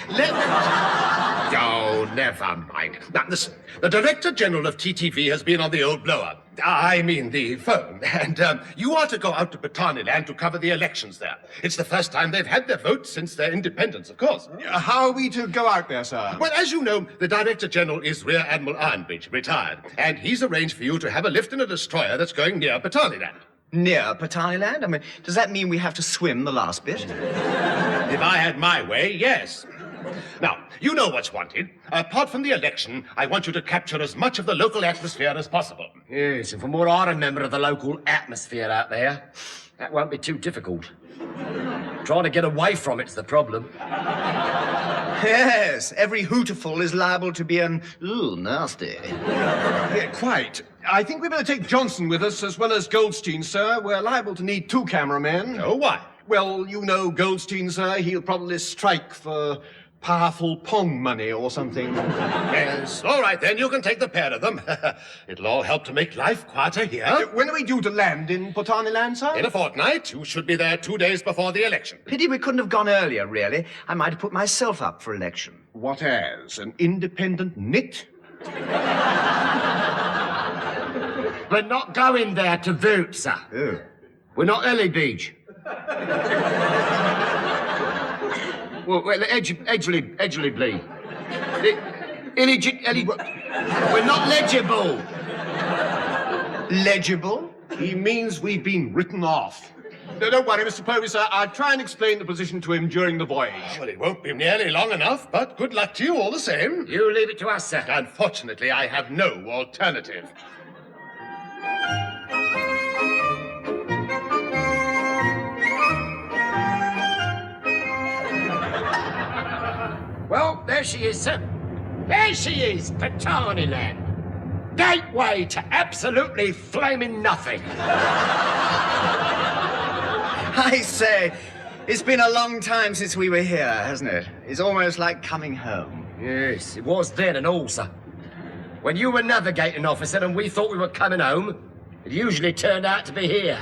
Oh, never mind. Now, listen. The Director General of TTV has been on the old blower. I mean the phone. And you are to go out to Portarneyland to cover the elections there. It's the first time they've had their votes since their independence, of course. How are we to go out there, sir? Well, as you know, the Director General is Rear Admiral Ironbridge, retired. And he's arranged for you to have a lift in a destroyer that's going near Portarneyland. Near Portarneyland? I mean, does that mean we have to swim the last bit? If I had my way, yes. Now, you know what's wanted. Apart from the election, I want you to capture as much of the local atmosphere as possible. Yes, and from what I remember of the local atmosphere out there, that won't be too difficult. Trying to get away from it's the problem. Yes, every hooterful is liable to be nasty. Yeah, quite. I think we better take Johnston with us as well as Goldstein, sir. We're liable to need 2 cameramen. Oh, why? Well, you know Goldstein, sir. He'll probably strike for powerful pong money or something. Yes, all right then, you can take the pair of them. It'll all help to make life quieter here. When are we due to land in Portarneyland, sir? In a fortnight. You should be there 2 days before the election. Pity we couldn't have gone earlier, really. I might have put myself up for election. What as? An independent nit? We're not going there to vote, sir. Oh. We're not Ellie Beach. Well, Edgley Blee. We're not legible. Legible? He means we've been written off. No, don't worry, Mr. Povey, sir. I'll try and explain the position to him during the voyage. Well, it won't be nearly long enough, but good luck to you all the same. You leave it to us, sir. Unfortunately, I have no alternative. Well, there she is, sir. There she is, Portarneyland. Gateway to absolutely flaming nothing. I say, it's been a long time since we were here, hasn't it? It's almost like coming home. Yes, it was then and all, sir. When you were navigating officer and we thought we were coming home, it usually turned out to be here.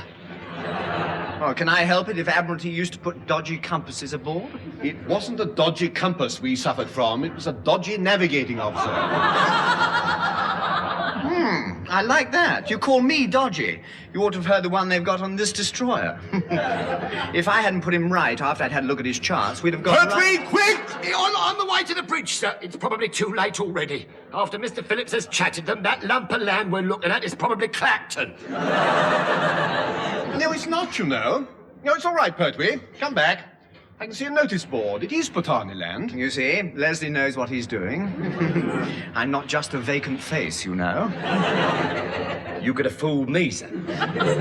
Well, can I help it if Admiralty used to put dodgy compasses aboard? It wasn't a dodgy compass we suffered from. It was a dodgy navigating officer. I like that. You call me dodgy. You ought to have heard the one they've got on this destroyer. If I hadn't put him right after I'd had a look at his charts, we'd have got... Pertwee, quick! On the way to the bridge, sir. It's probably too late already. After Mr. Phillips has chatted them, that lump of land we're looking at is probably Clacton. No, it's not, you know. No, it's all right, Pertwee. Come back. I can see a notice board. It is Portarneyland. You see, Leslie knows what he's doing. I'm not just a vacant face, you know. You could have fooled me, sir.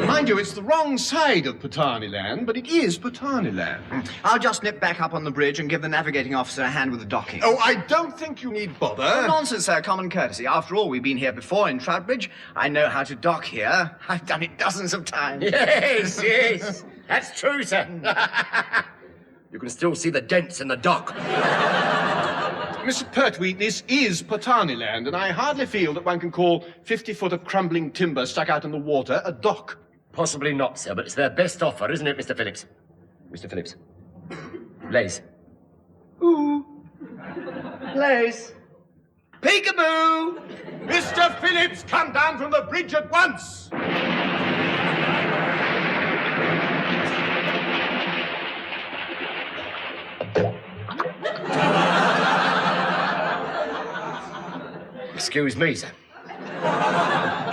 Mind you, it's the wrong side of Portarneyland, but it is Portarneyland. I'll just nip back up on the bridge and give the navigating officer a hand with the docking. Oh, I don't think you need bother. Oh, nonsense, sir. Common courtesy. After all, we've been here before in Troutbridge. I know how to dock here. I've done it dozens of times. Yes, yes. That's true, sir. You can still see the dents in the dock. Mr. Pertwee, this is Portarneyland, and I hardly feel that one can call 50 foot of crumbling timber stuck out in the water a dock. Possibly not, sir, but it's their best offer, isn't it, Mr. Phillips? Mr. Phillips. Lace. Ooh. Lace. Peekaboo! Mr. Phillips, come down from the bridge at once! Excuse me, sir.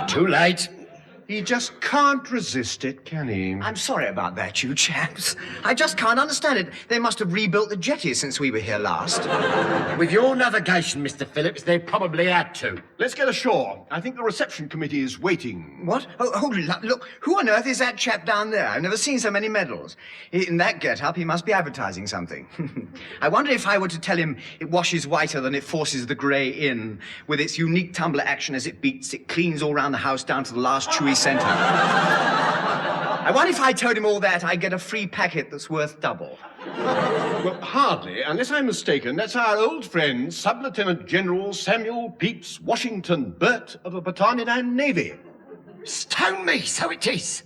Too late. He just can't resist it, can he? I'm sorry about that, you chaps. I just can't understand it. They must have rebuilt the jetty since we were here last. With your navigation, Mr. Phillips, they probably had to. Let's get ashore. I think the reception committee is waiting. What? Oh, hold it. Look, who on earth is that chap down there? I've never seen so many medals. In that get-up, he must be advertising something. I wonder if I were to tell him it washes whiter than it forces the grey in, with its unique tumbler action as it beats, it cleans all round the house down to the last chewy centre. I wonder if I told him all that, I'd get a free packet that's worth double. Well, hardly, unless I'm mistaken. That's our old friend, Sub-Lieutenant General Samuel Pepys Washington Burt of the Portarneyland Navy. Stone me, so it is.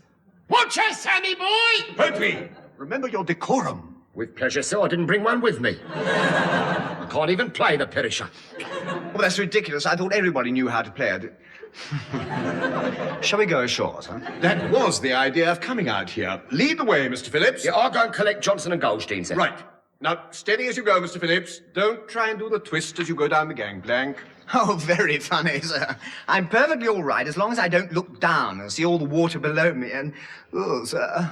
Watch her, Sammy boy! Pertwee, remember your decorum. With pleasure, sir. I didn't bring one with me. I can't even play the Perisher. Well, that's ridiculous. I thought everybody knew how to play it. Shall we go ashore, sir? That was the idea of coming out here. Lead the way, Mr. Phillips. Yeah, I'll go and collect Johnston and Goldstein, sir. Right. Now, steady as you go, Mr. Phillips. Don't try and do the twist as you go down the gangplank. Oh, very funny, sir. I'm perfectly all right as long as I don't look down and see all the water below me and... Oh, sir.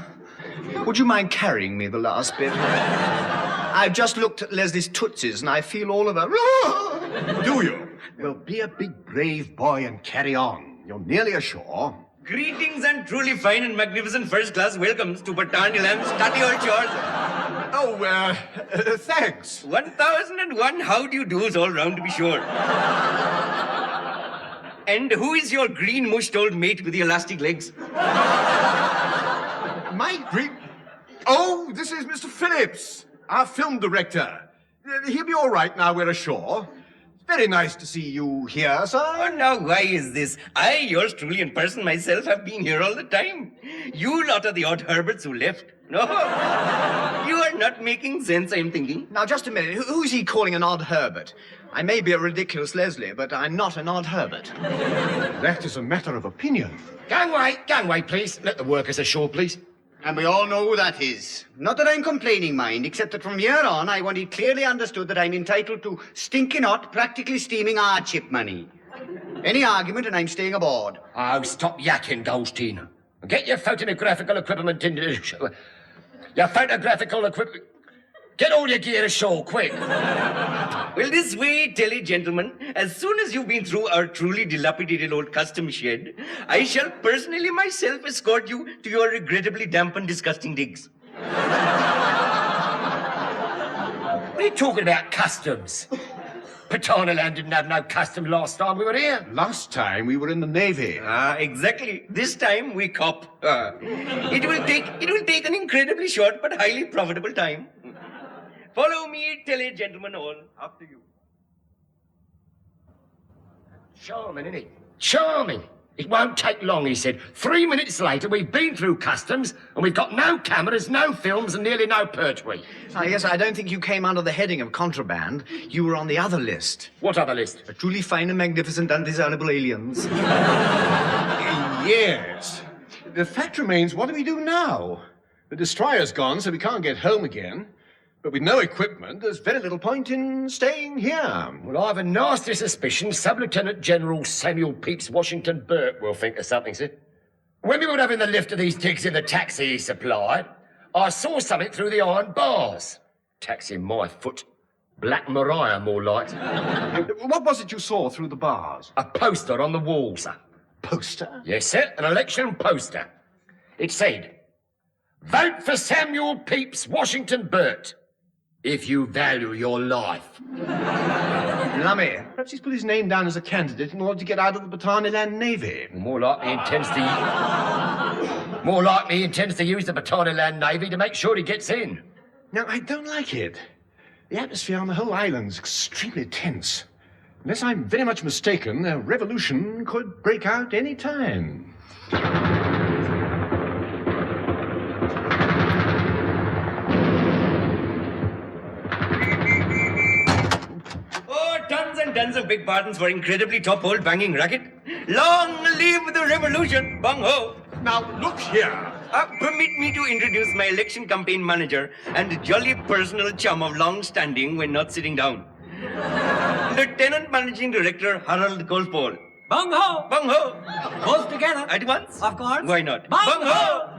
Would you mind carrying me the last bit? I've just looked at Leslie's tootsies and I feel all of her... Do you? Well, be a big, brave boy and carry on. You're nearly ashore. Greetings and truly fine and magnificent first-class welcomes to Portarneyland study old shores. Oh, thanks. 1001 how do you do's all round, to be sure. And who is your green-mushed old mate with the elastic legs? My great... Oh, this is Mr. Phillips, our film director. He'll be all right now we're ashore. Very nice to see you here, sir. Oh, now, why is this? I, yours truly in person myself, have been here all the time. You lot are the odd Herberts who left. No, you are not making sense, I'm thinking. Now, just a minute. Who's he calling an odd Herbert? I may be a ridiculous Leslie, but I'm not an odd Herbert. That is a matter of opinion. Gangway, please. Let the workers ashore, please. And we all know who that is. Not that I'm complaining, mind, except that from here on I want it clearly understood that I'm entitled to stinking hot, practically steaming hardship money. Any argument and I'm staying aboard. Oh, stop yakking, Goldstein. Get your photographical equipment into the show. Your photographical equipment... Get all your gear ashore, quick. Well, this way, telly gentlemen, as soon as you've been through our truly dilapidated old custom shed, I shall personally myself escort you to your regrettably damp and disgusting digs. What are you talking about, customs? Portarneyland didn't have no custom last time we were here. Last time we were in the Navy. Exactly. This time we cop. It will take an incredibly short but highly profitable time. Follow me, telly gentlemen all. After you. Charming, isn't it? Charming. It won't take long, he said. 3 minutes later, we've been through customs, and we've got no cameras, no films, and nearly no Pertwee. Yes, I don't think you came under the heading of contraband. You were on the other list. What other list? A truly fine and magnificent undesirable aliens. Yes. The fact remains, what do we do now? The destroyer's gone, so we can't get home again. But with no equipment, there's very little point in staying here. Well, I have a nasty suspicion Sub-Lieutenant General Samuel Pepys Washington Burt will think of something, sir. When we were having the lift of these digs in the taxi he supplied, I saw something through the iron bars. Taxi my foot. Black Maria, more like. What was it you saw through the bars? A poster on the wall, sir. Poster? Yes, sir, an election poster. It said, "Vote for Samuel Pepys Washington Burt, if you value your life." Lummy. Perhaps he's put his name down as a candidate in order to get out of the Portarneyland Navy. More likely he intends to use the Portarneyland Navy to make sure he gets in. Now, I don't like it. The atmosphere on the whole island's extremely tense. Unless I'm very much mistaken, a revolution could break out any time. Tons and tons of big pardons for incredibly top old banging racket. Long live the revolution, bung ho. Now, look here. Permit me to introduce my election campaign manager and jolly personal chum of long standing when not sitting down. Lieutenant Managing Director Harold Golfball. Bung ho! Bung ho! Both together. At once? Of course. Why not? Bung ho!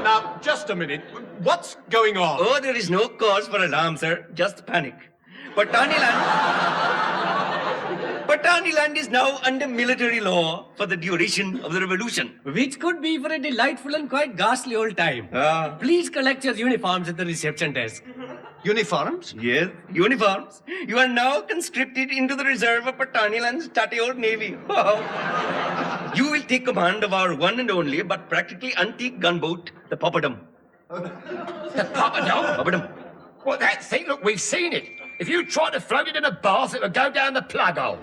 Now, just a minute. What's going on? Oh, there is no cause for alarm, sir. Just panic. Portarneyland is now under military law for the duration of the revolution. Which could be for a delightful and quite ghastly old time. Please collect your uniforms at the reception desk. Uniforms? Yes, uniforms. You are now conscripted into the reserve of Portarneyland's tatty old navy. You will take command of our one and only but practically antique gunboat, the Popperdom. The Popperdom? Popperdom. What, that thing? Look, we've seen it. If you try to float it in a bath, it would go down the plug hole.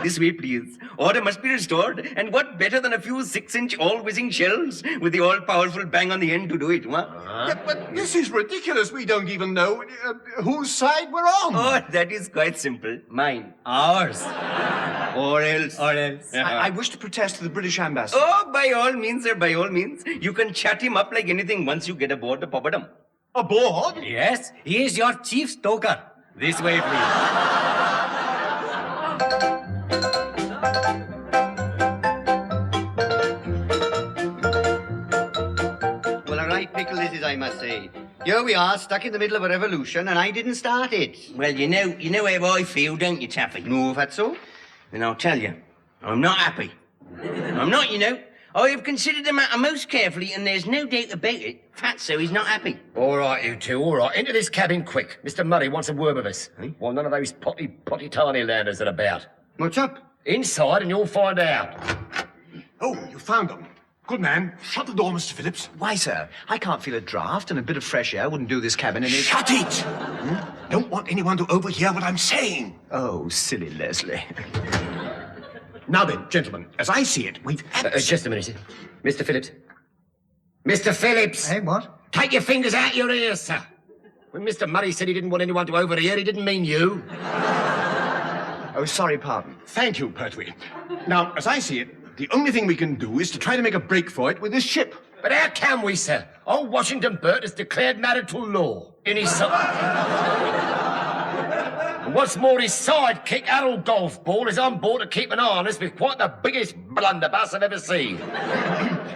This way, please. Order must be restored, and what better than a few 6-inch all-whizzing shells with the all-powerful bang on the end to do it, huh? Yeah, but this is ridiculous. We don't even know whose side we're on. Oh, that is quite simple. Mine. Ours. Or else. Or else. I wish to protest to the British ambassador. Oh, by all means, sir, by all means. You can chat him up like anything once you get aboard the Popperdom. Aboard? Yes, he is your chief stoker. This way, please. Well, a right pickle this is, I must say. Here we are, stuck in the middle of a revolution, and I didn't start it. Well, you know how I feel, don't you, Taffy? No, that's so. Then I'll tell you, I'm not happy. I'm not, you know. I have considered the matter most carefully, and there's no doubt about it. Fatso is not happy. All right, you two, all right. Into this cabin quick. Mr. Murray wants a word with us. Well, none of those Portarneylanders are about. What's up? Inside, and you'll find out. Oh, you found them. Good man. Shut the door, Mr. Phillips. Why, sir? I can't feel a draft, and a bit of fresh air wouldn't do this cabin any... Shut it! Don't want anyone to overhear what I'm saying. Oh, silly Leslie. Now then, gentlemen, as I see it, we've... Just a minute. Mr. Phillips. Mr. Phillips! Hey, what? Take your fingers out your ears, sir. When Mr. Murray said he didn't want anyone to overhear, he didn't mean you. Oh, sorry, pardon. Thank you, Pertwee. Now, as I see it, the only thing we can do is to try to make a break for it with this ship. But how can we, sir? Old Washington Burt has declared marital law in his... And what's more, his sidekick, Harold Golfball, is on board to keep an eye on us with quite the biggest blunderbuss I've ever seen.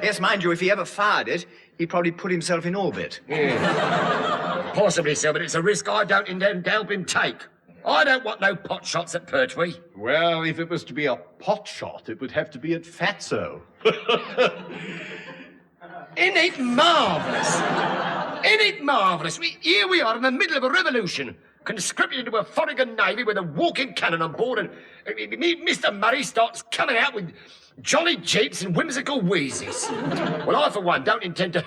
Yes, mind you, if he ever fired it, he'd probably put himself in orbit. Yeah. Possibly, sir, but it's a risk I don't intend to help him take. I don't want no pot shots at Pertwee. Well, if it was to be a pot shot, it would have to be at Fatso. Isn't it marvellous? Isn't it marvellous? Here we are in the middle of a revolution, conscripted into a foreign navy with a walking cannon on board, and Mr. Murray starts coming out with jolly jeeps and whimsical wheezes. Well, I, for one, don't intend to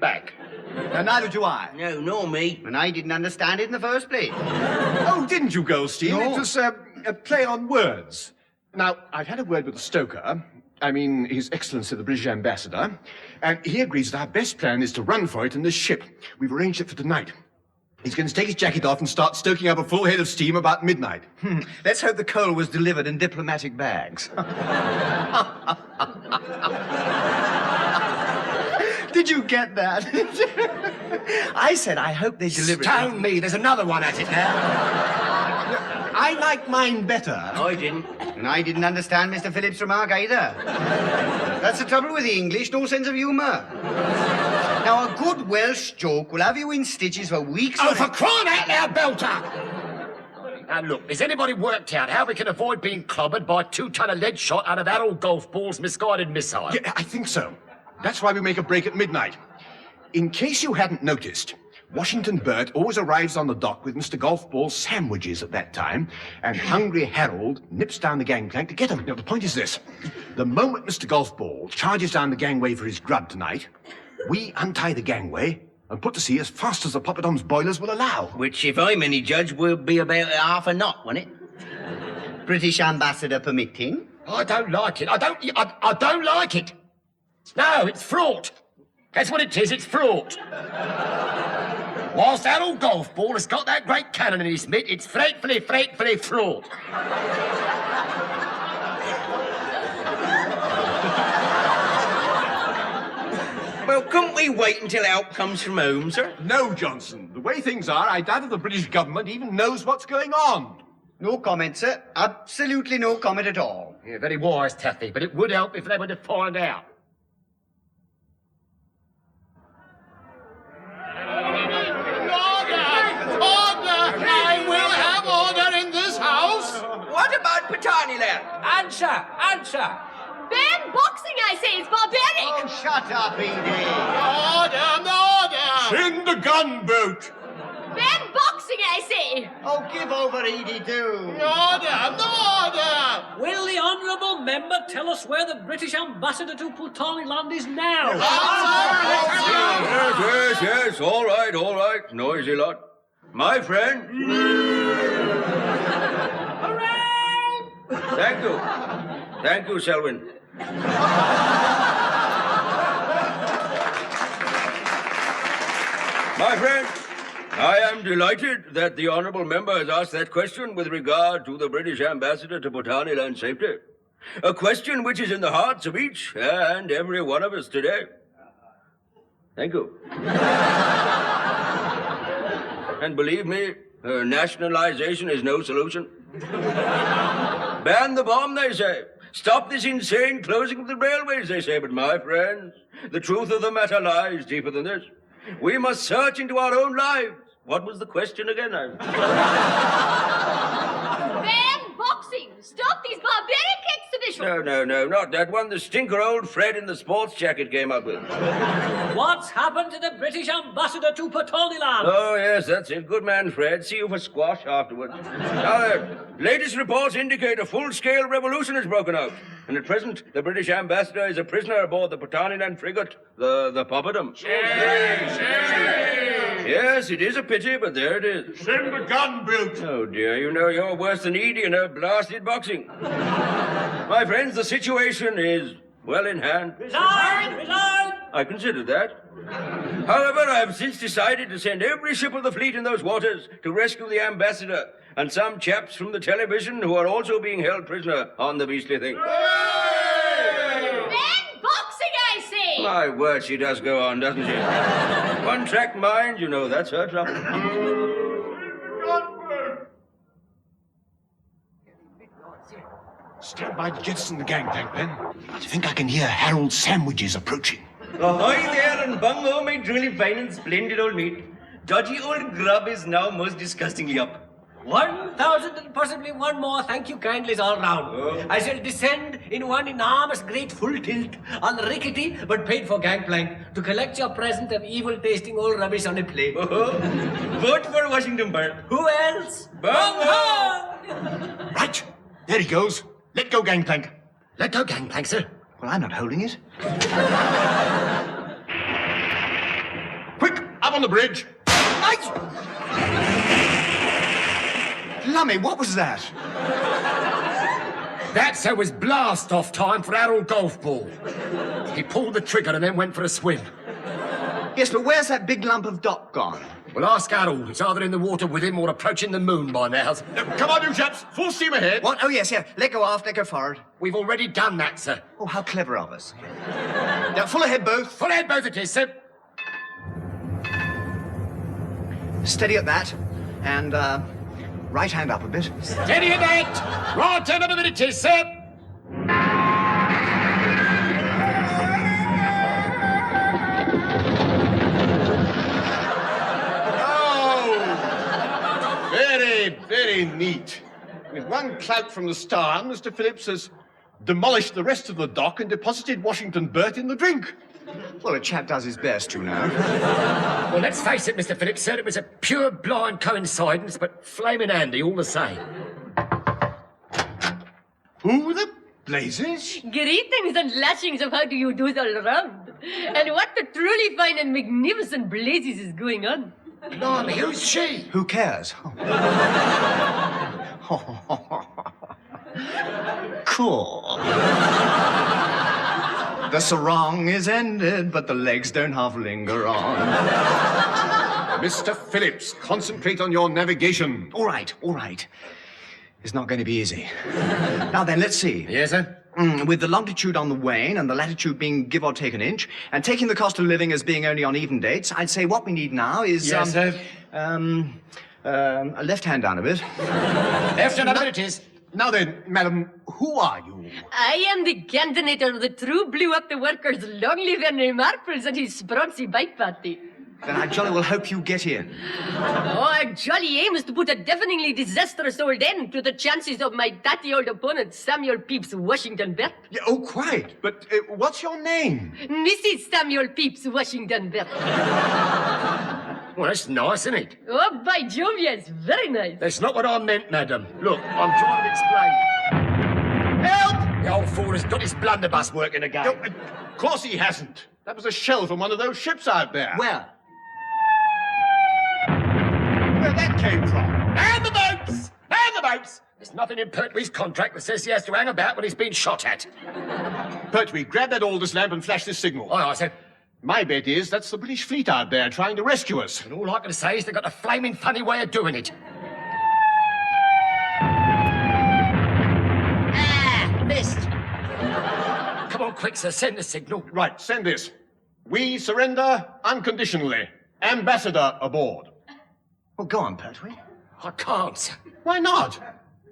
back. And neither do I. No, nor me. And I didn't understand it in the first place. Oh, didn't you, Goldstein? No. It was a play on words. Now, I've had a word with the stoker. I mean, His Excellency the British Ambassador. And he agrees that our best plan is to run for it in this ship. We've arranged it for tonight. He's going to take his jacket off and start stoking up a full head of steam about midnight. Let's hope the coal was delivered in diplomatic bags. Did you get that? I said I hope they deliver it. Stone me, there's another one at it now. I like mine better. I didn't. And I didn't understand Mr. Phillips' remark either. That's the trouble with the English, no sense of humour. Now, a good Welsh joke will have you in stitches for weeks. Oh, for crying out loud, Belter! Now, look, has anybody worked out how we can avoid being clobbered by a 2-ton of lead shot out of Harold Golfball's misguided missile? Yeah, I think so. That's why we make a break at midnight. In case you hadn't noticed, Washington Burt always arrives on the dock with Mr. Golfball's sandwiches at that time, and hungry Harold nips down the gangplank to get them. Now, the point is this. The moment Mr. Golfball charges down the gangway for his grub tonight, we untie the gangway and put to sea as fast as the Poppadom's boilers will allow. Which, if I'm any judge, will be about half a knot, won't it? British ambassador permitting. I don't like it. I don't like it. No, it's fraught. That's what it is, it's fraught. Whilst Harold Golfball has got that great cannon in his mitt, it's frightfully fraught. Well, couldn't we wait until help comes from home, sir? No, Johnston. The The way things are, I doubt if the British government even knows what's going on. No comment, sir. Absolutely no comment at all. Yeah, very wise, Taffy, but it would help if they were to find out. Order! I will have order in this house! What about Portarneyland? Answer! Ban boxing, I say, it's barbaric! Oh, shut up, Edie. Order! In the gunboat! Ban boxing, I say! Oh, give over, Edie, too. Order! Will the honourable member tell us where the British ambassador to Portarneyland is now? Yes, all right. Noisy lot. My friend. Hooray! Thank you, Selwyn. My friend, I am delighted that the honourable member has asked that question with regard to the British ambassador to Portarneyland safety. A question which is in the hearts of each and every one of us today. Thank you. And believe me, nationalisation is no solution. Ban the bomb, they say. Stop this insane closing of the railways, they say. But my friends, the truth of the matter lies deeper than this. We must search into our own lives. What was the question again? Ban boxing! Stop these barbaric exhibitions! No, not that one. The stinker old Fred in the sports jacket came up with. What's happened to the British ambassador to Portarneyland? Oh, yes, that's it. Good man, Fred. See you for squash afterwards. Now, latest reports indicate a full-scale revolution has broken out. And at present, the British ambassador is a prisoner aboard the Portarneyland frigate, the Popperdom. Yes, it is a pity, but there it is. Send the gunboat! Oh, dear, you know you're worse than Edie and her blasted boxing. My friends, the situation is well in hand. Resign! I considered that. However, I have since decided to send every ship of the fleet in those waters to rescue the ambassador and some chaps from the television who are also being held prisoner on the beastly thing. Ban boxing, I say! My word, she does go on, doesn't she? One-track mind, you know, that's her trouble. Stand by to jettison the gangplank, Ben. I think I can hear Harold's sandwiches approaching. Ahoy there, and bungo, my truly fine and splendid old meat. Dodgy old grub is now most disgustingly up. 1,000 and possibly one more, thank you kindly, all round. Oh. I shall descend in one enormous great full tilt on the rickety but paid for gangplank to collect your present of evil-tasting old rubbish on a plate. Oh. Vote for Washington Bird. Who else? Bungo! Right, there he goes. Let go, gangplank. Let go, gangplank, sir. Well, I'm not holding it. Quick, up on the bridge. Lummy, what was that? That, sir, was blast-off time for Harold Golf Ball. He pulled the trigger and then went for a swim. Yes, but where's that big lump of dock gone? Well, ask Harold. It's either in the water with him or approaching the moon by now. Come on, you chaps. Full steam ahead. What? Oh, yes, yeah. Let go aft, let go forward. We've already done that, sir. Oh, how clever of us. Now, full ahead both. Full ahead both it is, sir. Steady at that. And, right hand up a bit. Steady at that. Right hand up a bit it is, sir. Very neat. With one clout from the stern, Mr. Phillips has demolished the rest of the dock and deposited Washington Burt in the drink. Well, a chap does his best, you know. Well, let's face it, Mr. Phillips, sir, it was a pure blind coincidence, but flaming handy all the same. Who the blazes? Greetings and lashings of how do you do all around. And what the truly fine and magnificent blazes is going on. Blimey, who's she? Who cares? Cool. The sarong is ended, but the legs don't half linger on. Mr. Phillips, concentrate on your navigation. All right. It's not going to be easy. Now then, let's see. Yes, sir? With the longitude on the wane and the latitude being give or take an inch, and taking the cost of living as being only on even dates, I'd say what we need now is... Yes, sir. A left hand down a bit. Left hand down a bit it is. Now then, madam, who are you? I am the candidate of the true blew up the workers. Long live Henry Marples and his sproncy bike party. Then I jolly well hope you get in. Oh, our jolly aim is to put a deafeningly disastrous old end to the chances of my tatty old opponent, Samuel Pepys Washington Bert. Yeah, oh, quite. But what's your name? Mrs. Samuel Pepys Washington Bert. Well, that's nice, isn't it? Oh, by Jove, yes, very nice. That's not what I meant, madam. Look, I'm trying to explain. Help! The old fool has got his blunderbuss working again. No, of course he hasn't. That was a shell from one of those ships out there. Where? Where that came from? And the boats! And the boats! There's nothing in Pertwee's contract that says he has to hang about when he's been shot at. Pertwee, grab that Aldous lamp and flash this signal. All right, sir. My bet is that's the British fleet out there trying to rescue us. And all I can say is they've got a flaming funny way of doing it. Ah, missed. Come on, quick, sir. Send the signal. Right, send this. We surrender unconditionally. Ambassador aboard. Well, go on, Pertwee. I can't, sir. Why not?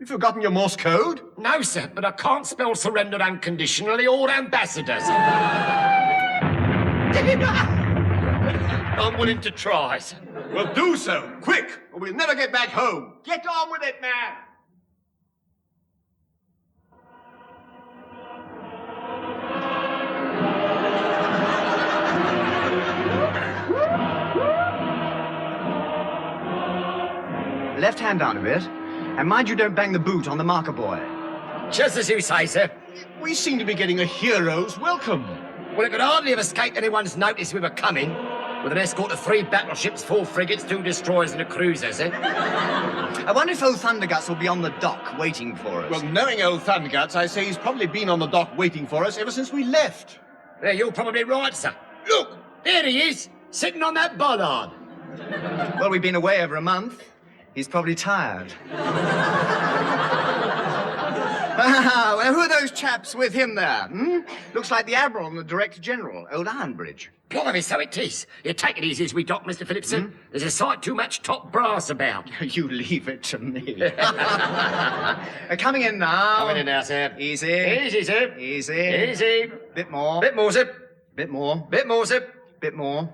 You've forgotten your Morse code? No, sir, but I can't spell surrender unconditionally or ambassadors. I'm willing to try, sir. Well, do so, quick, or we'll never get back home. Get on with it, man! Left hand down a bit. And mind you don't bang the boot on the marker buoy. Just as you say, sir. We seem to be getting a hero's welcome. Well, it could hardly have escaped anyone's notice we were coming. With an escort of 3 battleships, 4 frigates, 2 destroyers and a cruiser, sir. I wonder if old Thunderguts will be on the dock waiting for us. Well, knowing old Thunderguts, I say he's probably been on the dock waiting for us ever since we left. Yeah, you're probably right, sir. Look, there he is, sitting on that bollard. Well, we've been away over a month. He's probably tired. Well, who are those chaps with him there? Looks like the Admiral and the Director General, old Ironbridge. Blimey, so it is. You take it easy as we dock, Mr. Phillipson. There's a sight too much top brass about. You leave it to me. Coming in now. Coming in now, sir. Easy. Easy, sir. Easy. Easy. Bit more. Bit more, sir. Bit more. Bit more, sir. Bit more.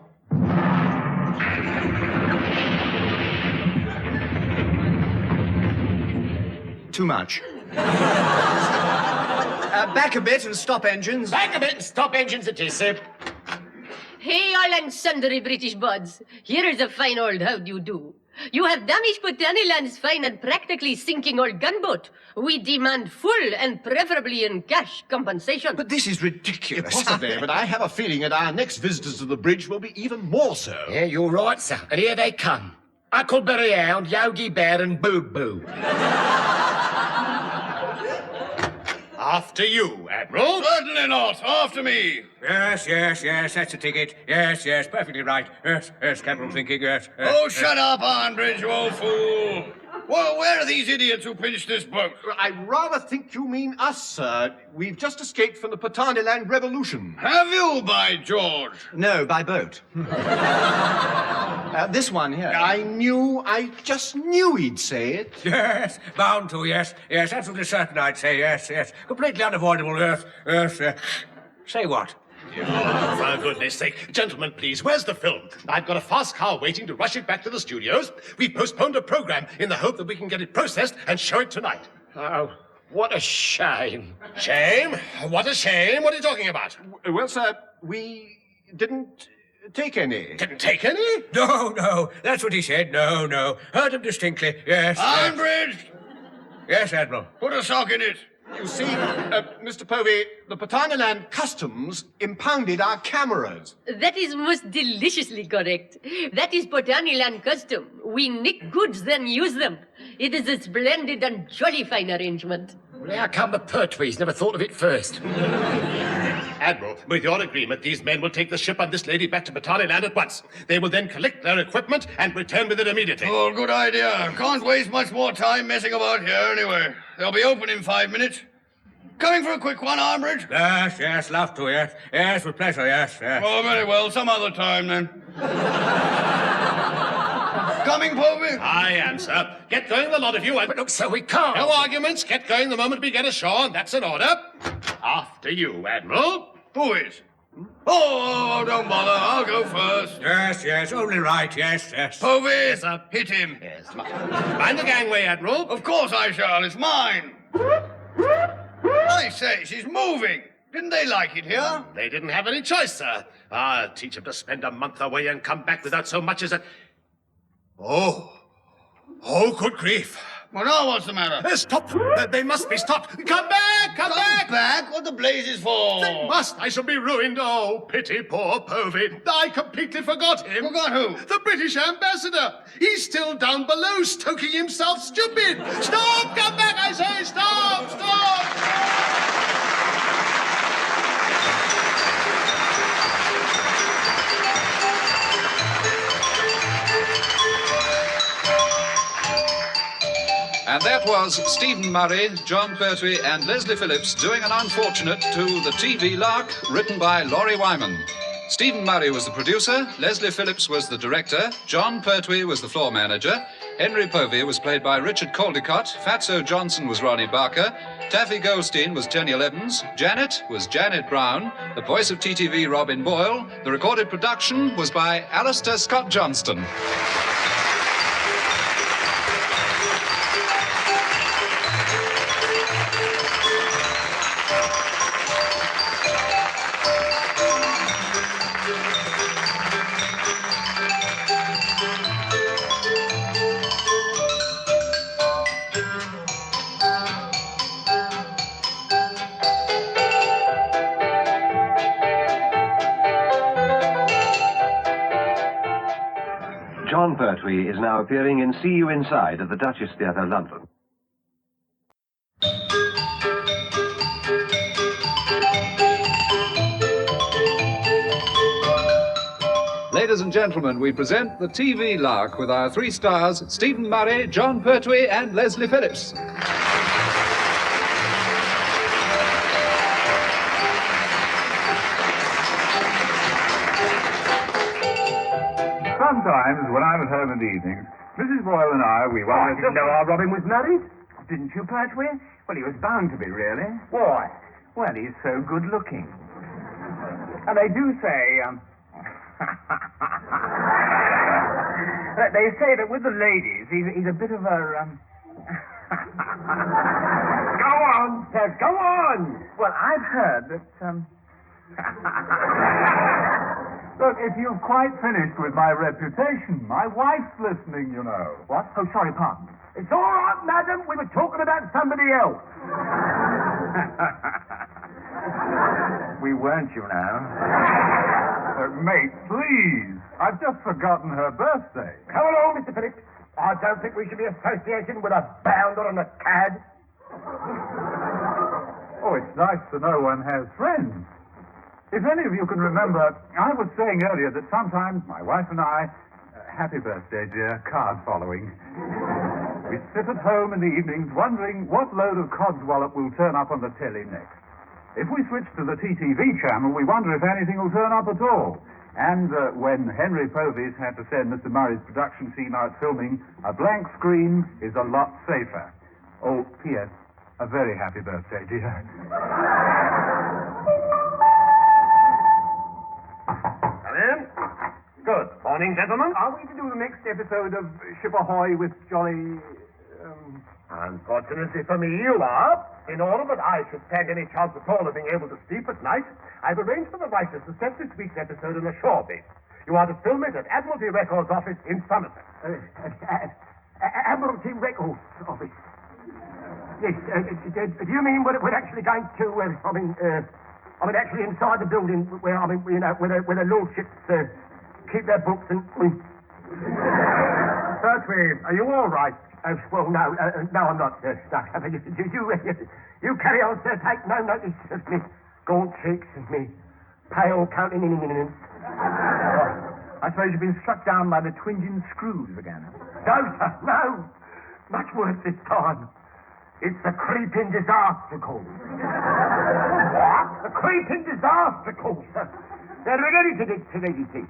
Too much. Back a bit and stop engines. Back a bit and stop engines it is, sir. Hey, all and sundry British buds. Here is a fine old how do you do. You have damaged Portarneyland's fine and practically sinking old gunboat. We demand full and preferably in cash compensation. But this is ridiculous. Possibly, but I have a feeling that our next visitors to the bridge will be even more so. Yeah, you're right, sir. And here they come. Huckleberry Hound, Yogi Bear and Boo Boo. After you, Admiral. Certainly not. After me. Yes, that's the ticket. Yes, perfectly right. Yes, capital thinking, yes. Oh, shut up, Ironbridge, you old fool. Well, where are these idiots who pinched this boat? I rather think you mean us, sir. We've just escaped from the Portarneyland Revolution. Have you, by George? No, by boat. This one here. I just knew he'd say it. Yes, bound to, yes, absolutely certain, I'd say, yes. Completely unavoidable, yes. Say what? Oh, for goodness sake. Gentlemen, please, where's the film? I've got a fast car waiting to rush it back to the studios. We've postponed a program in the hope that we can get it processed and show it tonight. Oh, what a shame. Shame? What a shame. What are you talking about? Well, sir, we didn't take any. Didn't take any? No, that's what he said, no. Heard him distinctly, yes. Ironbridge! Yes, Admiral. Put a sock in it. You see, Mr. Povey, the Portarneyland Customs impounded our cameras. That is most deliciously correct. That is Portarneyland custom. We nick goods, then use them. It is a splendid and jolly fine arrangement. Well, how come the Pertwees never thought of it first? Admiral, with your agreement, these men will take the ship and this lady back to Portarneyland at once. They will then collect their equipment and return with it immediately. Oh, good idea. Can't waste much more time messing about here anyway. They'll be open in 5 minutes. Coming for a quick one, Armbridge? Yes, yes, love to, yes. Yes, with pleasure, yes, yes. Oh, very well. Some other time, then. Coming, Povey? I am, sir. Get going, the lot of you. But look, sir, we can't. No arguments. Get going the moment we get ashore, and that's an order. After you, Admiral. Who is? Oh, don't bother. I'll go first. Yes, yes, only right, yes, yes. Povey, Yes, sir. hit him. Yes, mind the gangway, Admiral. Of course I shall. It's mine. I say, she's moving. Didn't they like it here? They didn't have any choice, sir. I'll teach them to spend a month away and come back without so much as a... Oh, good grief. Well, now what's the matter? Stop! They must be stopped. Come back! Come back! Back? What the blazes for? They must. I shall be ruined. Oh, pity poor Povey. I completely forgot him. Forgot who? The British ambassador. He's still down below, stoking himself stupid. Stop! Come back, I say! Stop! Stop! And that was Stephen Murray, John Pertwee, and Leslie Phillips doing an unfortunate to the TV Lark, written by Lawrie Wyman. Stephen Murray was the producer, Leslie Phillips was the director, John Pertwee was the floor manager, Henry Povey was played by Richard Caldecott, Fatso Johnson was Ronnie Barker, Taffy Goldstein was Teniel Evans, Janet was Janet Brown, the voice of TTV Robin Boyle, the recorded production was by Alastair Scott Johnston. John Pertwee is now appearing in See You Inside at the Duchess Theatre, London. Ladies and gentlemen, we present the TV Lark with our 3 stars, Stephen Murray, John Pertwee, and Leslie Phillips. Sometimes, when I'm at home in the evenings, Mrs. Boyle and I, we I didn't know our Robin was married. Didn't you, Pertwee? Well, he was bound to be, really. Why? Well, he's so good-looking. And they do say, they say that with the ladies, he's a bit of a, Go on, Ted, go on! Well, I've heard that, Look, if you've quite finished with my reputation, my wife's listening, you know. What? Oh, sorry, pardon. It's all right, madam. We were talking about somebody else. We weren't, you know. Mate, please. I've just forgotten her birthday. Come along, Mr. Phillips. I don't think we should be associating with a bounder and a cad. Oh, it's nice to know one has friends. If any of you can remember, I was saying earlier that sometimes my wife and I, happy birthday, dear, card following, we sit at home in the evenings wondering what load of codswallop will turn up on the telly next. If we switch to the TTV channel, we wonder if anything will turn up at all. And when Henry Povey's had to send Mr. Murray's production team out filming, a blank screen is a lot safer. Oh, P.S., a very happy birthday, dear. Come in. Good morning, gentlemen. Are we to do the next episode of Ship Ahoy with Jolly... Unfortunately for me, you are. In order that I should stand any chance at all of being able to sleep at night, I've arranged for the writers to set this week's episode in a shore base. You are to film it at Admiralty Records Office in Somerset. Admiralty Records Office? Yes. Do you mean we're actually going to, actually inside the building where, where the lordships keep their books and... Pertwee, are you all right? Well, no, I'm not. You carry on, sir. Take no notice of me gaunt cheeks and me pale countenance. I suppose you've been struck down by the twinging screws again. No, sir, no. Much worse this time. It's the creeping disaster call. What? The creeping disaster call, sir. They're hereditary. They're hereditary.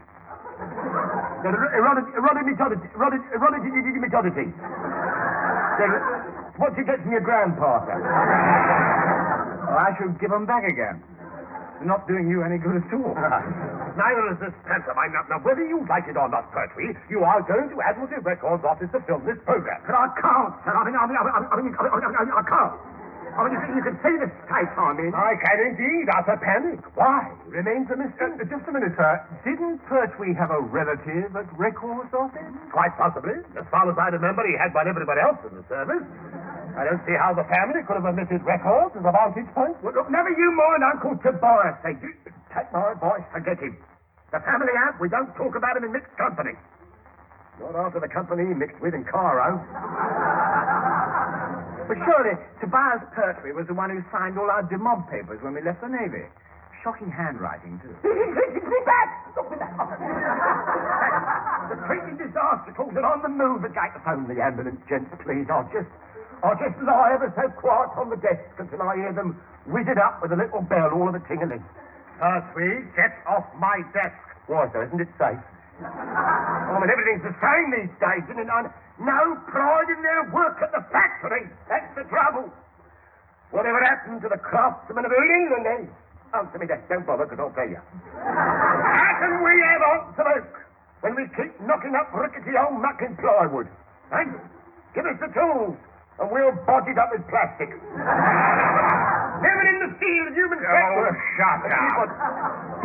What you get from your grandpa, sir? Well, I should give them back again. They're not doing you any good at all. Neither is this pantomime. Now, whether you like it or not, Pertwee, you are going to Admiralty Records Office to film this program. But I can't, sir. I can't. You can see the state I'm in. I can indeed. Utter panic. Why? Remains a mystery. Just a minute, sir. Didn't Pertwee have a relative at Records Office? Quite possibly. As far as I remember, he had one everybody else in the service. I don't see how the family could have omitted records as a vantage point. Well, look, never you mind Uncle Tobias. Say, take my advice, forget him. The family out, we don't talk about him in mixed company. Not after the company he mixed with in Cairo. But surely Tobias Pertwee was the one who signed all our demob papers when we left the Navy. Shocking handwriting, too. Be back! Look at that. The creeping disaster calls it on the move. Phone the ambulance, gents, please. I'll just lie ever so quiet on the desk until I hear them whiz it up with a little bell all of a ting-a-ling. Pertwee, get off my desk. Why, sir, isn't it safe? Oh, I mean, everything's the same these days, isn't it? No pride in their work at the factory. That's the trouble. Whatever happened to the craftsmen of England, then? Answer me that. Don't bother, because I'll tell you. How can we have on to work when we keep knocking up rickety old muck and plywood? Eh? Give us the tools, and we'll bodge it up with plastic. Living in the steel of human flesh. Oh, shut up.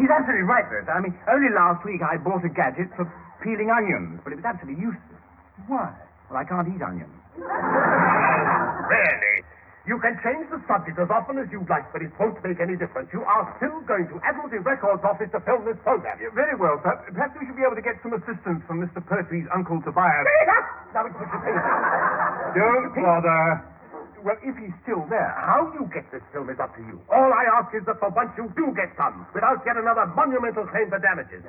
He's absolutely right, sir. I mean, only last week I bought a gadget for peeling onions, but it was absolutely useless. Why? Well, I can't eat onions. Really? You can change the subject as often as you like, but it won't make any difference. You are still going to Admiralty Records Office to film this program. Very well, sir. Perhaps we should be able to get some assistance from Mr. Pertwee's Uncle Tobias. Now it's Don't bother. Well, if he's still there. How you get this film is up to you. All I ask is that for once you do get some, without yet another monumental claim for damages.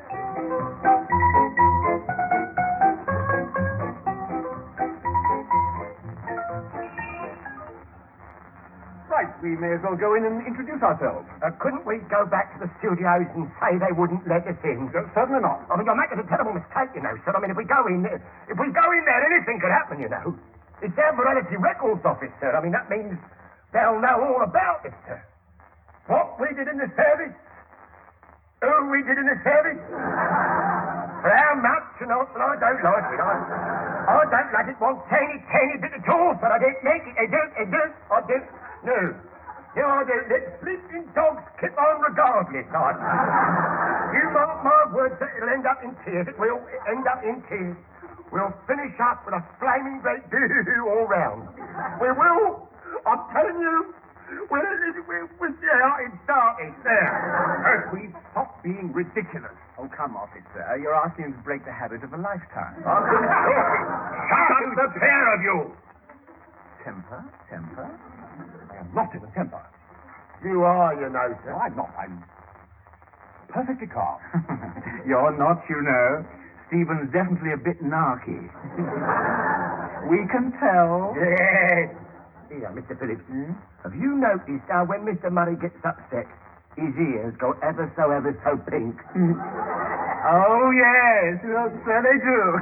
Right, we may as well go in and introduce ourselves. Couldn't we go back to the studios and say they wouldn't let us in? Certainly not. I mean, you're making a terrible mistake, you know, sir. I mean, if we go in there, anything could happen, you know. It's their Morality Records Office, sir. I mean, that means they'll know all about it, sir. What we did in the service, who we did in the service, for how much, and I don't like it. I don't like it one tiny bit at all, sir. I don't make it. I don't. No, I don't. Let sleeping dogs keep on regardless, You mark my words that it'll end up in tears. It will end up in tears. We'll finish up with a flaming great do all round. We will. I'm telling you. It started there. Please stop being ridiculous. Oh, come off it, sir. You're asking him to break the habit of a lifetime. I'm going to shut up, the pair of you. Temper? I am not in a temper. You are, you know, sir. No, I'm not. I'm perfectly calm. You're not, you know. Stephen's definitely a bit narky. We can tell. Yes. Here, Mr. Phillips. Have you noticed how when Mr. Murray gets upset, his ears go ever so pink? Oh, yes. Well, so they do.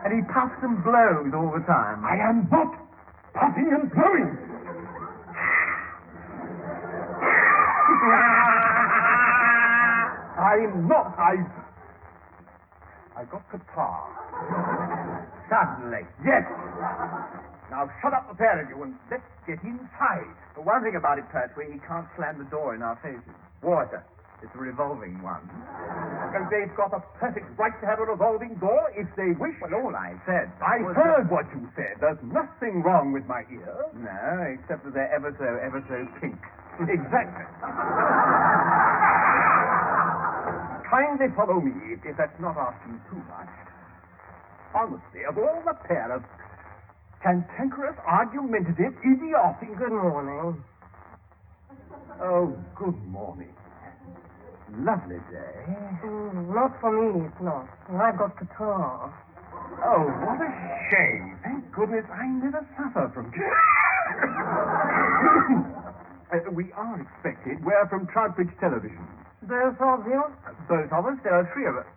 And he puffs and blows all the time. I am not puffing and blowing. I'm not. I got catarrh. Suddenly. Yes. Now shut up the pair of you and let's get inside. But one thing about it, Pertwee, he can't slam the door in our faces. Water. It's a revolving one. And they've got a perfect right to have a revolving door if they wish. Well, all I said. I heard what you said. There's nothing wrong with my ears. No, except that they're ever so pink. Exactly. Kindly follow me, if that's not asking too much. Honestly, of all the pair of cantankerous, argumentative, idiotic... Good morning. Oh, good morning. Lovely day. Not for me, it's not. I've got catarrh. Oh, what a shame. Thank goodness I never suffer from... we are expected. We're from Troutbridge Television. Both of you? Both of us? There are three of us.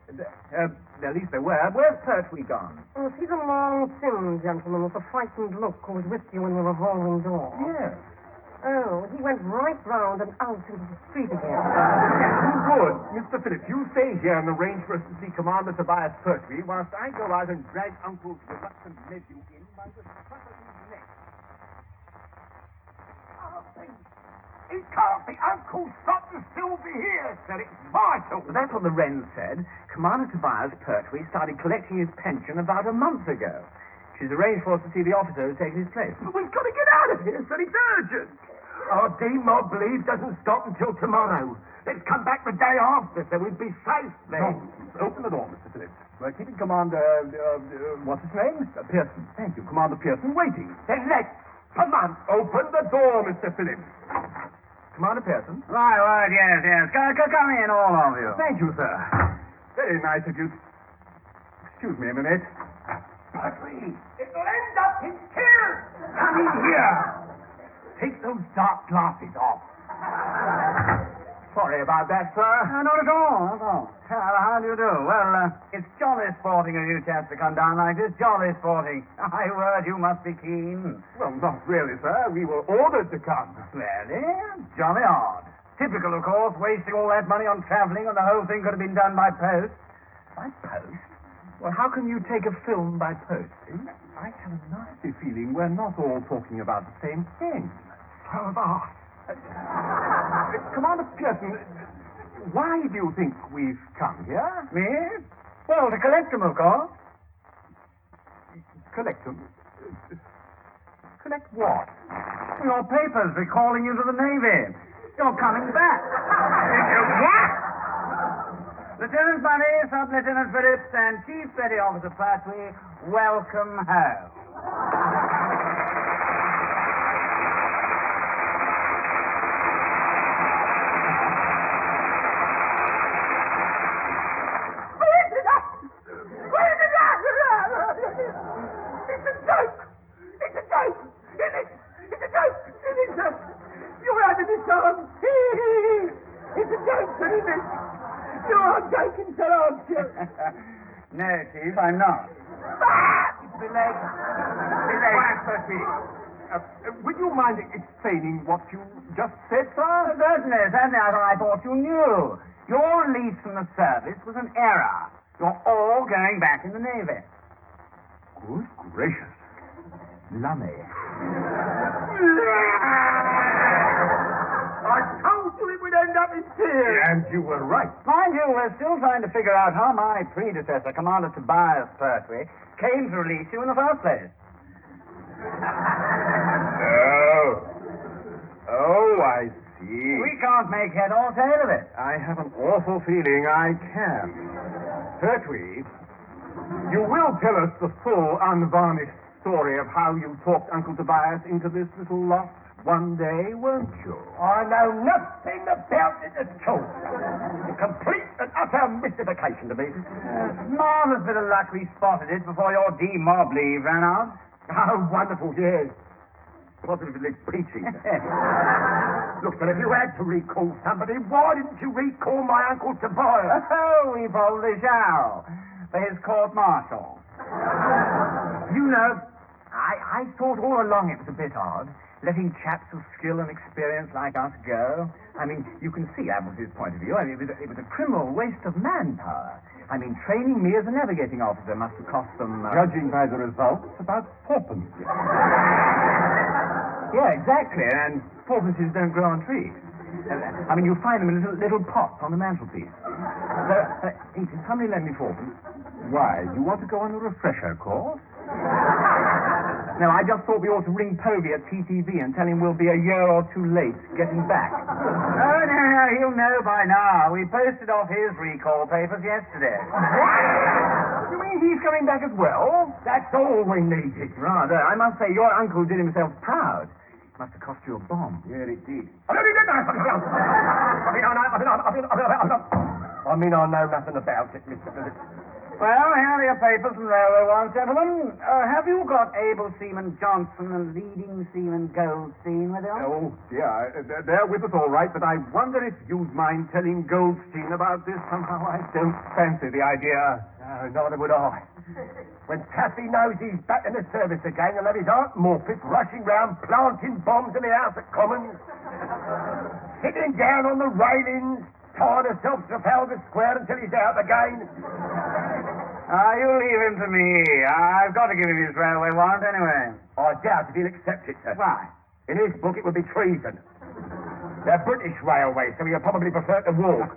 At least there were. Where's Pertwee gone? Oh, see the long, thin gentleman with the frightened look who was with you in the revolving door? Yes. Oh, he went right round and out into the street again. Good. Mr. Phillips, you stay here and arrange for us to see Commander Tobias Pertwee whilst I go out and drag Uncle's reluctant nephew in by the scruff of his neck. He can't be. Uncle Sutton still be here, sir. It's vital. But that's what the Wren said. Commander Tobias Pertwee started collecting his pension about a month ago. She's arranged for us to see the officer who's taken his place. But we've got to get out of here, sir. It's urgent. Our demob leave doesn't stop until tomorrow. Let's come back the day after, so we'd be safe then. No. Open the door, Mr. Phillips. We're keeping Commander... what's his name? Pearson. Thank you. Commander Pearson waiting. Then let's. Come on. Open the door, Mr. Phillips. Commander Pearson? My word, yes. Come in, all of you. Thank you, sir. Very nice of you. Excuse me a minute. Pertwee, it'll end up in tears. Come in here. Take those dark glasses off. Sorry about that, sir. Not at all. How do you do? Well, it's jolly sporting of you chaps to come down like this. Jolly sporting. My word, you must be keen. Well, not really, sir. We were ordered to come. Really? Jolly odd. Typical, of course, wasting all that money on travelling when the whole thing could have been done by post. By post? Well, how can you take a film by post? I have a nasty feeling we're not all talking about the same thing. So have I. Commander Pearson, why do you think we've come here? Me? Well, to collect them, of course. Collect them? Collect what? Your papers recalling you to the Navy. You're coming back. What? Lieutenant Bunny, Sub-Lieutenant Phillips, and Chief Petty Officer Pertwee, welcome home. No, Chief, I'm not. Relax, Pertwee. Would you mind explaining what you just said, sir? Certainly. I thought you knew. Your release from the service was an error. You're all going back in the Navy. Good gracious. Lummy. I told you it would end up in tears. And you were right. Mind you, we're still trying to figure out how my predecessor, Commander Tobias Pertwee, came to release you in the first place. Oh, I see. We can't make head or tail of it. I have an awful feeling I can. Pertwee, you will tell us the full, unvarnished story of how you talked Uncle Tobias into this little loft one day, won't you? I know nothing about it at all. A complete and utter mystification to me. Marvellous bit of luck we spotted it before your demob leave ran out. Oh, wonderful, yes. Positively peachy. Look, but if you had to recall somebody, why didn't you recall my Uncle Tobias? Oh, we probably shall. For his court-martial. You know, I thought all along it was a bit odd, letting chaps of skill and experience like us go. I mean, you can see that was his point of view. I mean, it was a criminal waste of manpower. I mean, training me as a navigating officer must have cost them... Judging by the results, about fourpence. Yeah, exactly. And porpoises don't grow on trees. I mean, you find them in little pots on the mantelpiece. So, can somebody lend me fourpence? Why, you want to go on a refresher course? No, I just thought we ought to ring Povey at TTV and tell him we'll be a year or two late getting back. Oh, no, he'll know by now. We posted off his recall papers yesterday. What? You mean he's coming back as well? That's all we needed. Rather. I must say, your uncle did himself proud. Must have cost you a bomb. Yeah, it did. I mean, I know nothing about it, Mr. Phillips. Well, here are your papers and railway warrants, gentlemen. Have you got able seaman Johnston and leading seaman Goldstein with you? Oh, yeah, they're with us all right, but I wonder if you'd mind telling Goldstein about this somehow. I don't fancy the idea. Neither would I. When Taffy knows he's back in the service again, he'll have his Aunt Morpeth rushing round planting bombs in the House of Commons, sitting down on the railings, tying herself to Trafalgar Square until he's out again. You leave him to me. I've got to give him his railway warrant anyway. I doubt if he'll accept it, sir. Why? In his book, it would be treason. They're British railways, so he'll probably prefer to walk.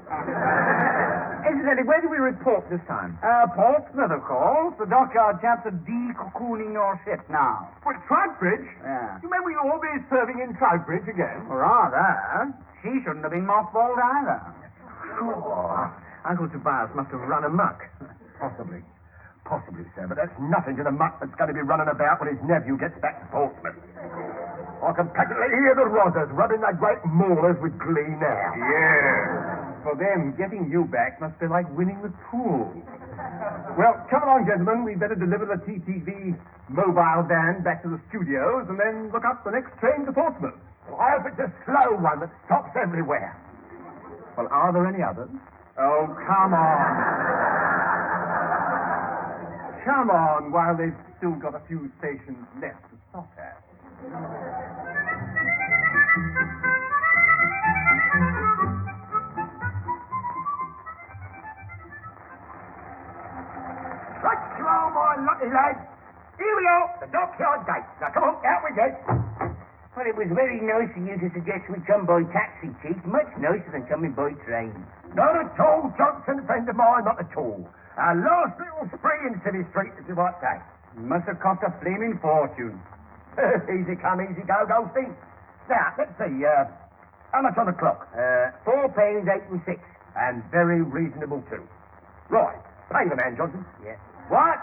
Incidentally, where do we report this time? Portsmouth, of course. The dockyard chaps are de-cocooning your ship now. Well, Troutbridge? Yeah. You remember you'll all be serving in Troutbridge again? Rather. She shouldn't have been mothballed either. Oh, Uncle Tobias must have run amok. Possibly. Possibly, sir, but that's nothing to the muck that's going to be running about when his nephew gets back to Portsmouth. I can practically hear the rodders rubbing their great maulers with glee now. Yeah. For them, getting you back must be like winning the pool. Well, come along, gentlemen. We'd better deliver the TTV mobile van back to the studios and then look up the next train to Portsmouth. Well, I hope it's a slow one that stops everywhere. Well, are there any others? Oh, come on. Come on, while they've still got a few stations left to stop at. Right you are, my lucky lads. Here we are, the dockyard gate. Now, come on, out we go. Well, it was very nice of you to suggest we come by taxi, Chief. Much nicer than coming by train. Not at all, Johnston, friend of mine, not at all. Our last little spree in City Street, as you might say. Must have cost a flaming fortune. Easy come, easy go, Goldstein. Now, let's see, how much on the clock? £4, 8 and 6. And very reasonable, too. Right, pay the man, Johnson. Yeah. What?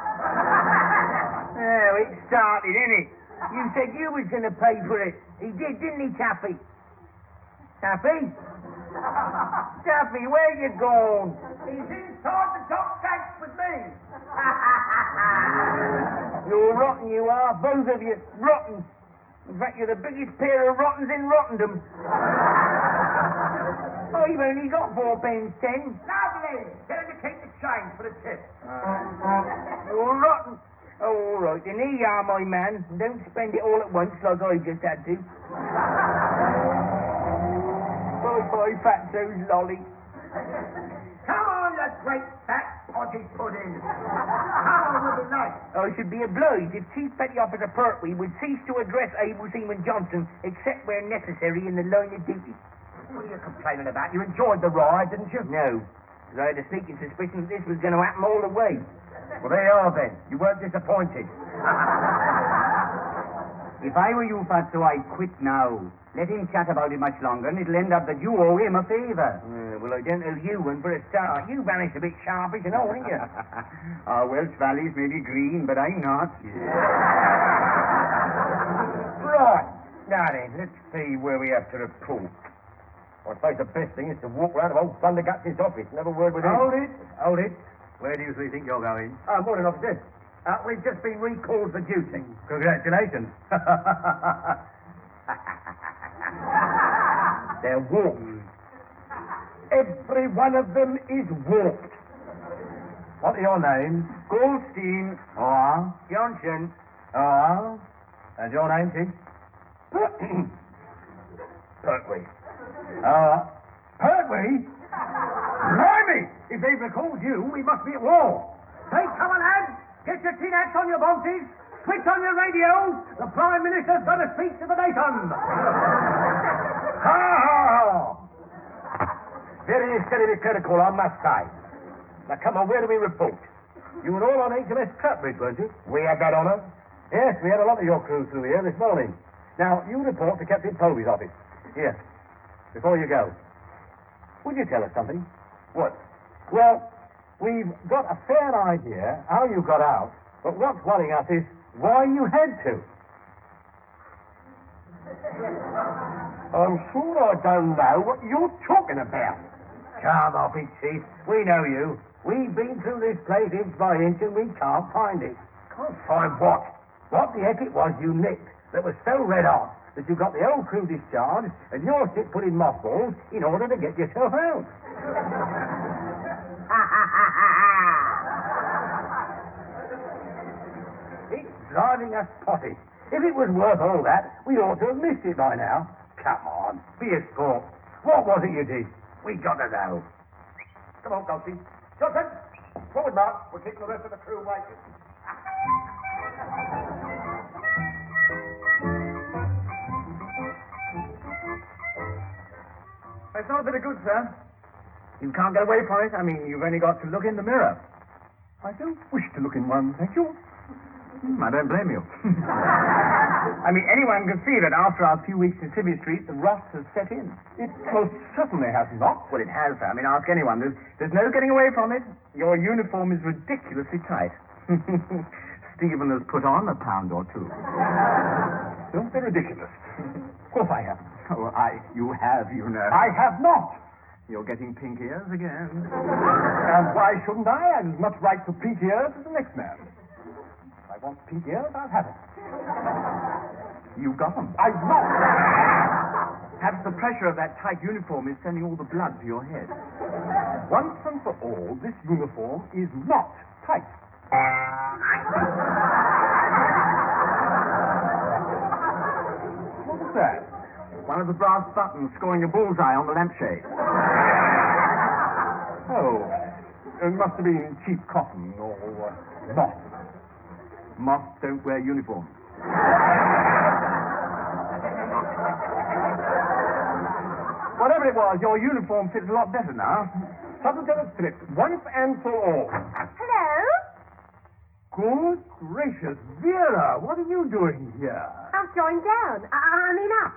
Oh, it started, innit? You said you was going to pay for it. He did, didn't he, Taffy? Taffy? Taffy, where you gone? He's inside the dock gates with me. You're rotten, you are. Both of you. Rotten. In fact, you're the biggest pair of rottens in Rottendam. Oh, you've only got £4.10. Lovely. Tell him to keep the change for the tip. You're rotten. Oh, all right, then here you are, my man. Don't spend it all at once like I just had to. Bye-bye, Fatso's lolly. Come on, you great fat podgy pudding. Come on, we'll be late. I should be obliged if Chief Petty Officer Pertwee would cease to address Able Seaman Johnston except where necessary in the line of duty. What are you complaining about? You enjoyed the ride, didn't you? No, because I had a sneaking suspicion that this was going to happen all the way. Well, there you are, then. You weren't disappointed. If I were you, Fatso, I'd quit now. Let him chat about it much longer, and it'll end up that you owe him a favour. Well, I don't owe you one for a start. You vanished a bit sharpish and all, didn't you? Our Welsh valleys may be green, but I'm not. Right. Now then, let's see where we have to report. I suppose the best thing is to walk round to old Thunderguts' office and have a word with him. Hold it. Where do you think you're going? Morning, officer. We've just been recalled for duty. Congratulations. They're warped. Every one of them is warped. What are your names? Goldstein. Johnson. And your name, Chief? Pertwee. Pertwee? Blimey! If they've recalled you, we must be at war. Hey, come on, lads. Get your tin hats on your bonces. Switch on your radios. The Prime Minister's got to speak to the nation. Ha ha! Very steady critical, I must say. Now, come on, where do we report? You were all on HMS Troutbridge, weren't you? We had that honour. Yes, we had a lot of your crew through here this morning. Now, you report to Captain Polby's office. Here, before you go, would you tell us something? What? Well, we've got a fair idea how you got out, but what's worrying us is why you had to. I'm sure I don't know what you're talking about. Come off it, Chief. We know you. We've been through this place inch by inch and we can't find it. Can't find what? What the heck it was you nicked that was so red hot that you got the old crew discharged and your ship put in mothballs in order to get yourself out. It's driving us potty. If it was worth all that, we ought to have missed it by now. Come on, be a sport. What was it you did? We got to know. Come on, Johnston. Johnston! Forward, Mark. We'll keep the rest of the crew waiting. It's not a bit of good, sir. You can't get away from it. I mean, you've only got to look in the mirror. I don't wish to look in one, thank you. I don't blame you. I mean, anyone can see that after our few weeks in Civvy Street, the rot has set in. It most certainly has not. Well, it has, sir. I mean, ask anyone. There's no getting away from it. Your uniform is ridiculously tight. Stephen has put on a pound or two. Don't be ridiculous. Of course I have. Oh, you have, you know. I have not. You're getting pink ears again. And why shouldn't I? I have as much right to pink ears as the next man. If I want pink ears, I'll have it. You got them. I've not. Perhaps the pressure of that tight uniform is sending all the blood to your head. Once and for all, this uniform is not tight. What was that? One of the brass buttons scoring a bullseye on the lampshade. Oh, it must have been cheap cotton or moth. Moths don't wear uniforms. Whatever it was, your uniform fits a lot better now. Sublieutenant Phillips, once and for all. Hello? Good gracious, Vera, what are you doing here? I've joined down. I mean up.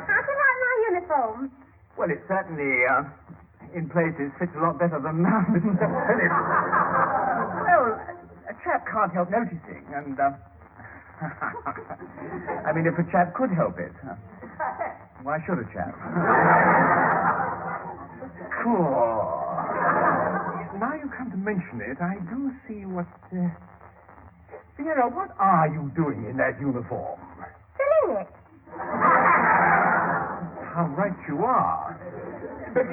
How do you like my uniform? Well, it certainly, in places, fits a lot better than Mr. Phillips. Well, a chap can't help noticing, and, I mean, if a chap could help it, why should a chap? Cool. Now you come to mention it, I do see what, Vera, what are you doing in that uniform? Filling it. How right you are. But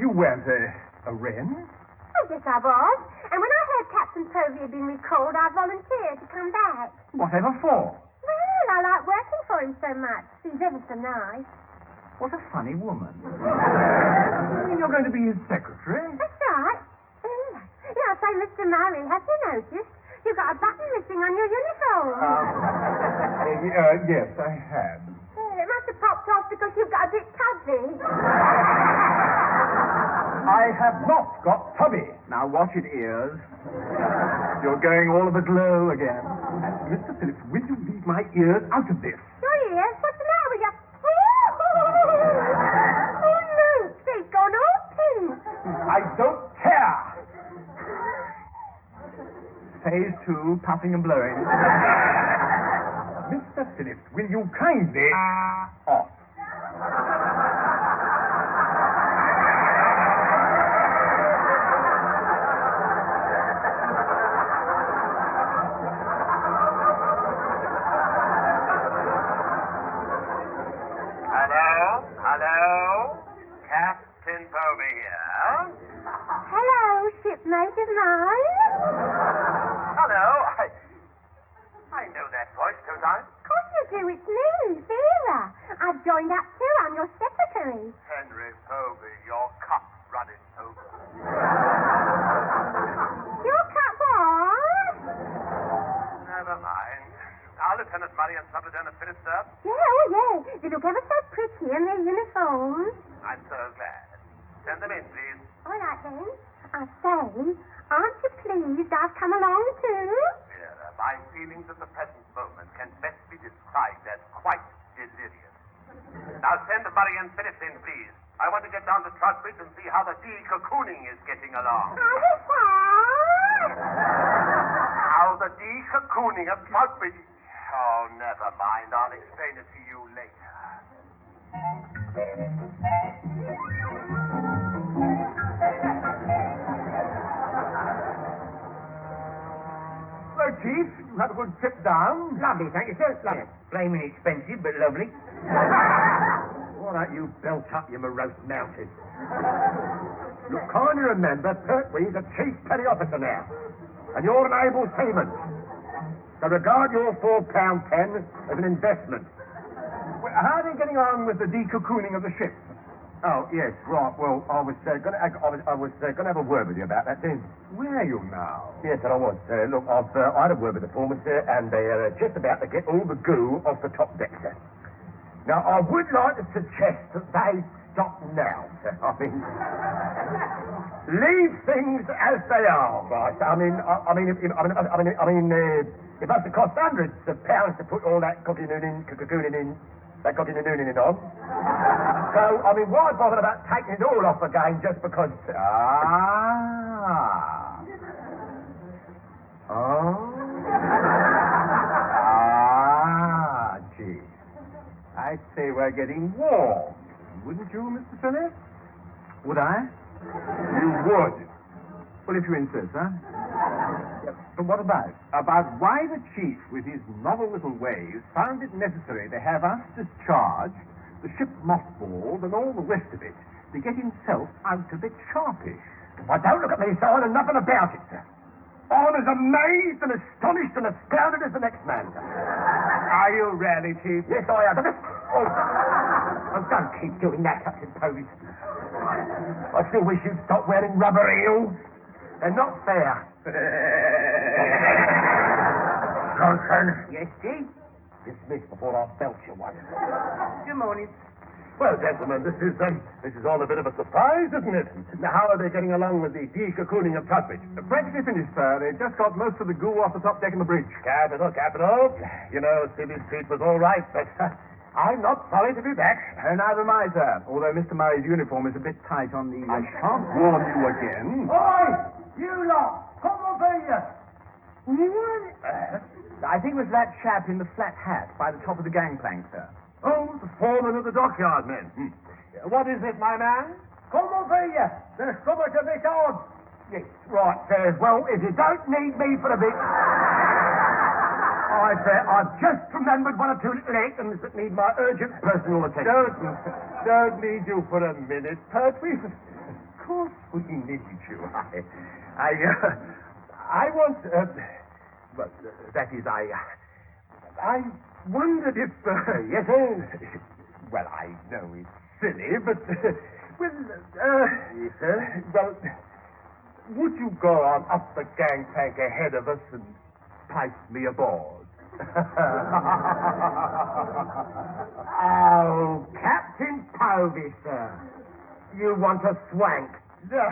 you weren't a wren? Oh, yes, I was. And when I heard Captain Povey had been recalled, I volunteered to come back. Whatever for? Well, I like working for him so much. He's ever so nice. What a funny woman. You're going to be his secretary? That's right. Yeah, say, Mr. Murray, have you noticed? You've got a button missing on your uniform. Yes, I had. It must have popped off because you've got a bit tubby. I have not got tubby. Now watch it, ears. You're going all of a glow again. Mr. Phillips, will you leave my ears out of this? Your ears? What's the matter with you? Oh, no, they've gone all pink. I don't care. Phase 2, puffing and blowing. Mr. Phillips, will you kindly... off. Hello? Captain Povey here. Hello, shipmate of mine. Hello. I know that voice, don't I? Of course you do. It's me, Vera. I've joined up too. I'm your secretary. Henry Povey, your cup runneth over. Your cup what? Never mind. Are Lieutenant Murray and Sublieutenant Phillips, sir? Yeah, oh yeah. They look ever so pretty in their uniforms. I'm so glad. Send them in, please. All right, then. I say, aren't you pleased I've come along too? Vera, my feelings at the present moment can best be described as quite delirious. Now send Murray and Phillips in, please. I want to get down to Troutbridge and see how the de-cocooning is getting along. How the de-cocooning of Troutbridge... Oh, never mind. I'll explain it to you later. good trip down? Lovely, thank you, sir. Lovely. Flaming expensive, but lovely. Why don't you belt up your morose mounted? Look, kindly remember, Pertwee's a chief petty officer now, and you're an able seaman. So regard your £4 pen as an investment. Well, how are you getting on with the decocooning of the ship? Oh, yes, right. Well, I was going to have a word with you about that then. Were you now? Yes, sir, I was. Look, I had a word with the foreman, sir, and they're just about to get all the goo off the top deck, sir. Now, I would like to suggest that they stop now, sir. I mean, leave things as they are, right? It must have cost hundreds of pounds to put all that cocooning in on. So, I mean, why bother about taking it all off again just because... Gee. I'd say we're getting warm. Wouldn't you, Mr. Phillips? Would I? You would. Well, if you insist, huh? Yes. But what about? About why the chief, with his novel little ways, found it necessary to have us discharged, the ship mothballed, and all the rest of it, to get himself out a bit sharpish. Why, don't look at me, sir. I know nothing about it, sir. I'm as amazed and astonished and astounded as the next man, sir. Are you really, Chief? Yes, I am. Oh, don't keep doing that, Captain Pose. I still wish you'd stop wearing rubber heels. They're not fair. Johnston. Yes, Chief? Dismiss before I belch you one. Good morning. Well, gentlemen, this is all a bit of a surprise, isn't it? Now, how are they getting along with the decocooning of Troutbridge? Practically finished, sir. They just got most of the goo off the top deck of the bridge. Capital, capital. You know, Sibby's treat was all right, but I'm not sorry to be back. Neither am I, sir. Although Mr. Murray's uniform is a bit tight on the... I shan't warn you again. Oi! You lot! Come over here! I think it was that chap in the flat hat by the top of the gangplank, sir. Oh, the foreman of the dockyard men. What is it, my man? Come over here. There's so much of it on. Yes, right, sir. Well, if you don't need me for a bit... I've just remembered one or two little items that need my urgent personal attention. Don't need you for a minute, Pertwee. Of course we need you. I want... well, that is, I wondered if... yes, sir? Well, I know it's silly, but... well, yes, sir? Well, would you go on up the gangplank ahead of us and pipe me aboard? Oh, Captain Povey, sir. You want a swank? No, it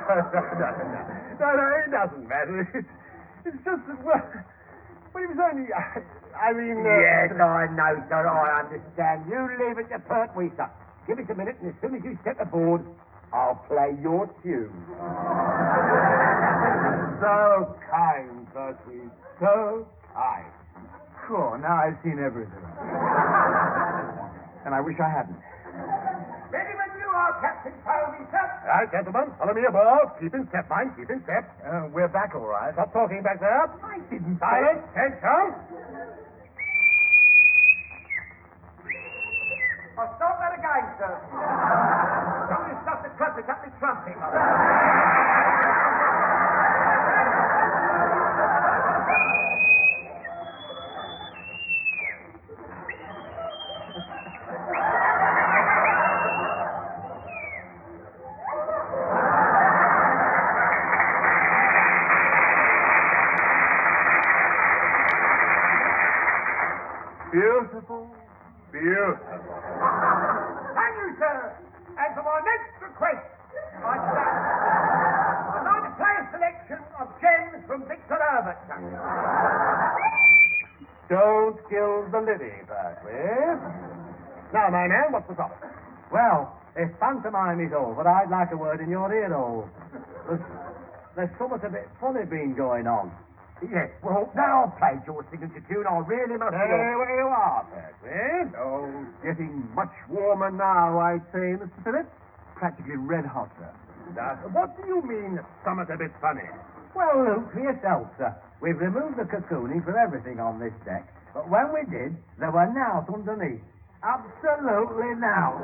doesn't matter. It's just that, well, it was only... I mean... Yes, I know, sir, I understand. You leave it to Pertwee, sir. Give it a minute, and as soon as you step aboard, I'll play your tune. So kind, Pertwee, so kind. Sure, now I've seen everything. And I wish I hadn't. Ready when you are, Captain Povey, sir. All right, gentlemen, follow me aboard. Keep in step, mind, keep in step. We're back, all right. Stop talking back there. I didn't... Silence, attention. I'll stop that again, sir. Somebody stop the trumpet, up the trumpet. Beautiful, beautiful. Thank you, sir. And for my next request, I'd like to play a selection of gems from Victor Herbert. Don't kill the lily, Pertwee. Now, my man, what's the topic? Well, if pantomime is over, I'd like a word in your ear hole. There's something a bit funny been going on. Yes, well, now I've played your signature tune. I really must... Where you are, Pertwee. Oh, getting much warmer now, I'd say, Mr. Phillips. Practically red hot, sir. What do you mean, something a bit funny? Well, look for yourself, sir. We've removed the cocooning from everything on this deck, but when we did, there were nought underneath. Absolutely nought.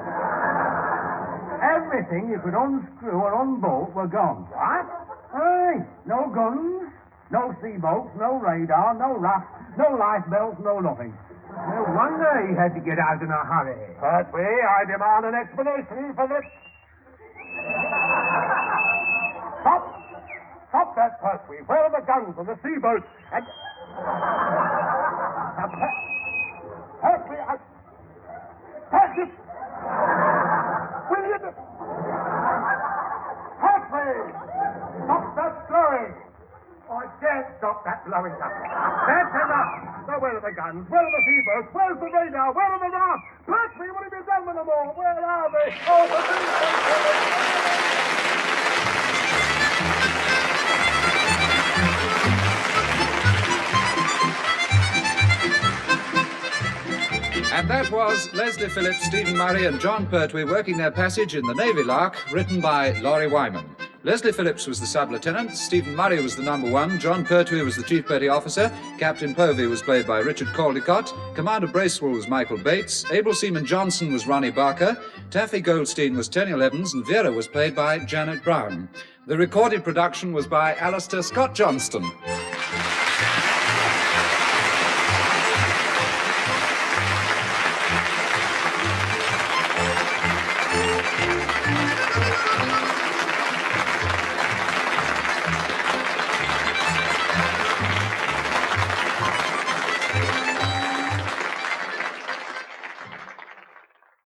Everything you could unscrew or unbolt were gone. What? Aye, no guns, no sea boats, no radar, no raft, no lifebelts, no nothing. No wonder he had to get out in a hurry. Pertwee, I demand an explanation for this. Stop! Stop that, Pertwee. Where are the guns and the sea boats? And... Pertwee, Pertwee! Will you... Pertwee! Stop that blowing! I can't stop that blowing up. That's enough! Now, where are the guns? Where are the sea boats? Where's the radar? Where are the rafts? Pertwee, what have you done with them all? Where are they? Oh, the And that was Leslie Phillips, Stephen Murray and John Pertwee working their passage in the Navy Lark, written by Lawrie Wyman. Leslie Phillips was the sub-lieutenant, Stephen Murray was the number one, John Pertwee was the chief petty officer, Captain Povey was played by Richard Caldecott, Commander Bracewell was Michael Bates, Able Seaman Johnston was Ronnie Barker, Taffy Goldstein was Teniel Evans, and Vera was played by Janet Brown. The recorded production was by Alastair Scott Johnston.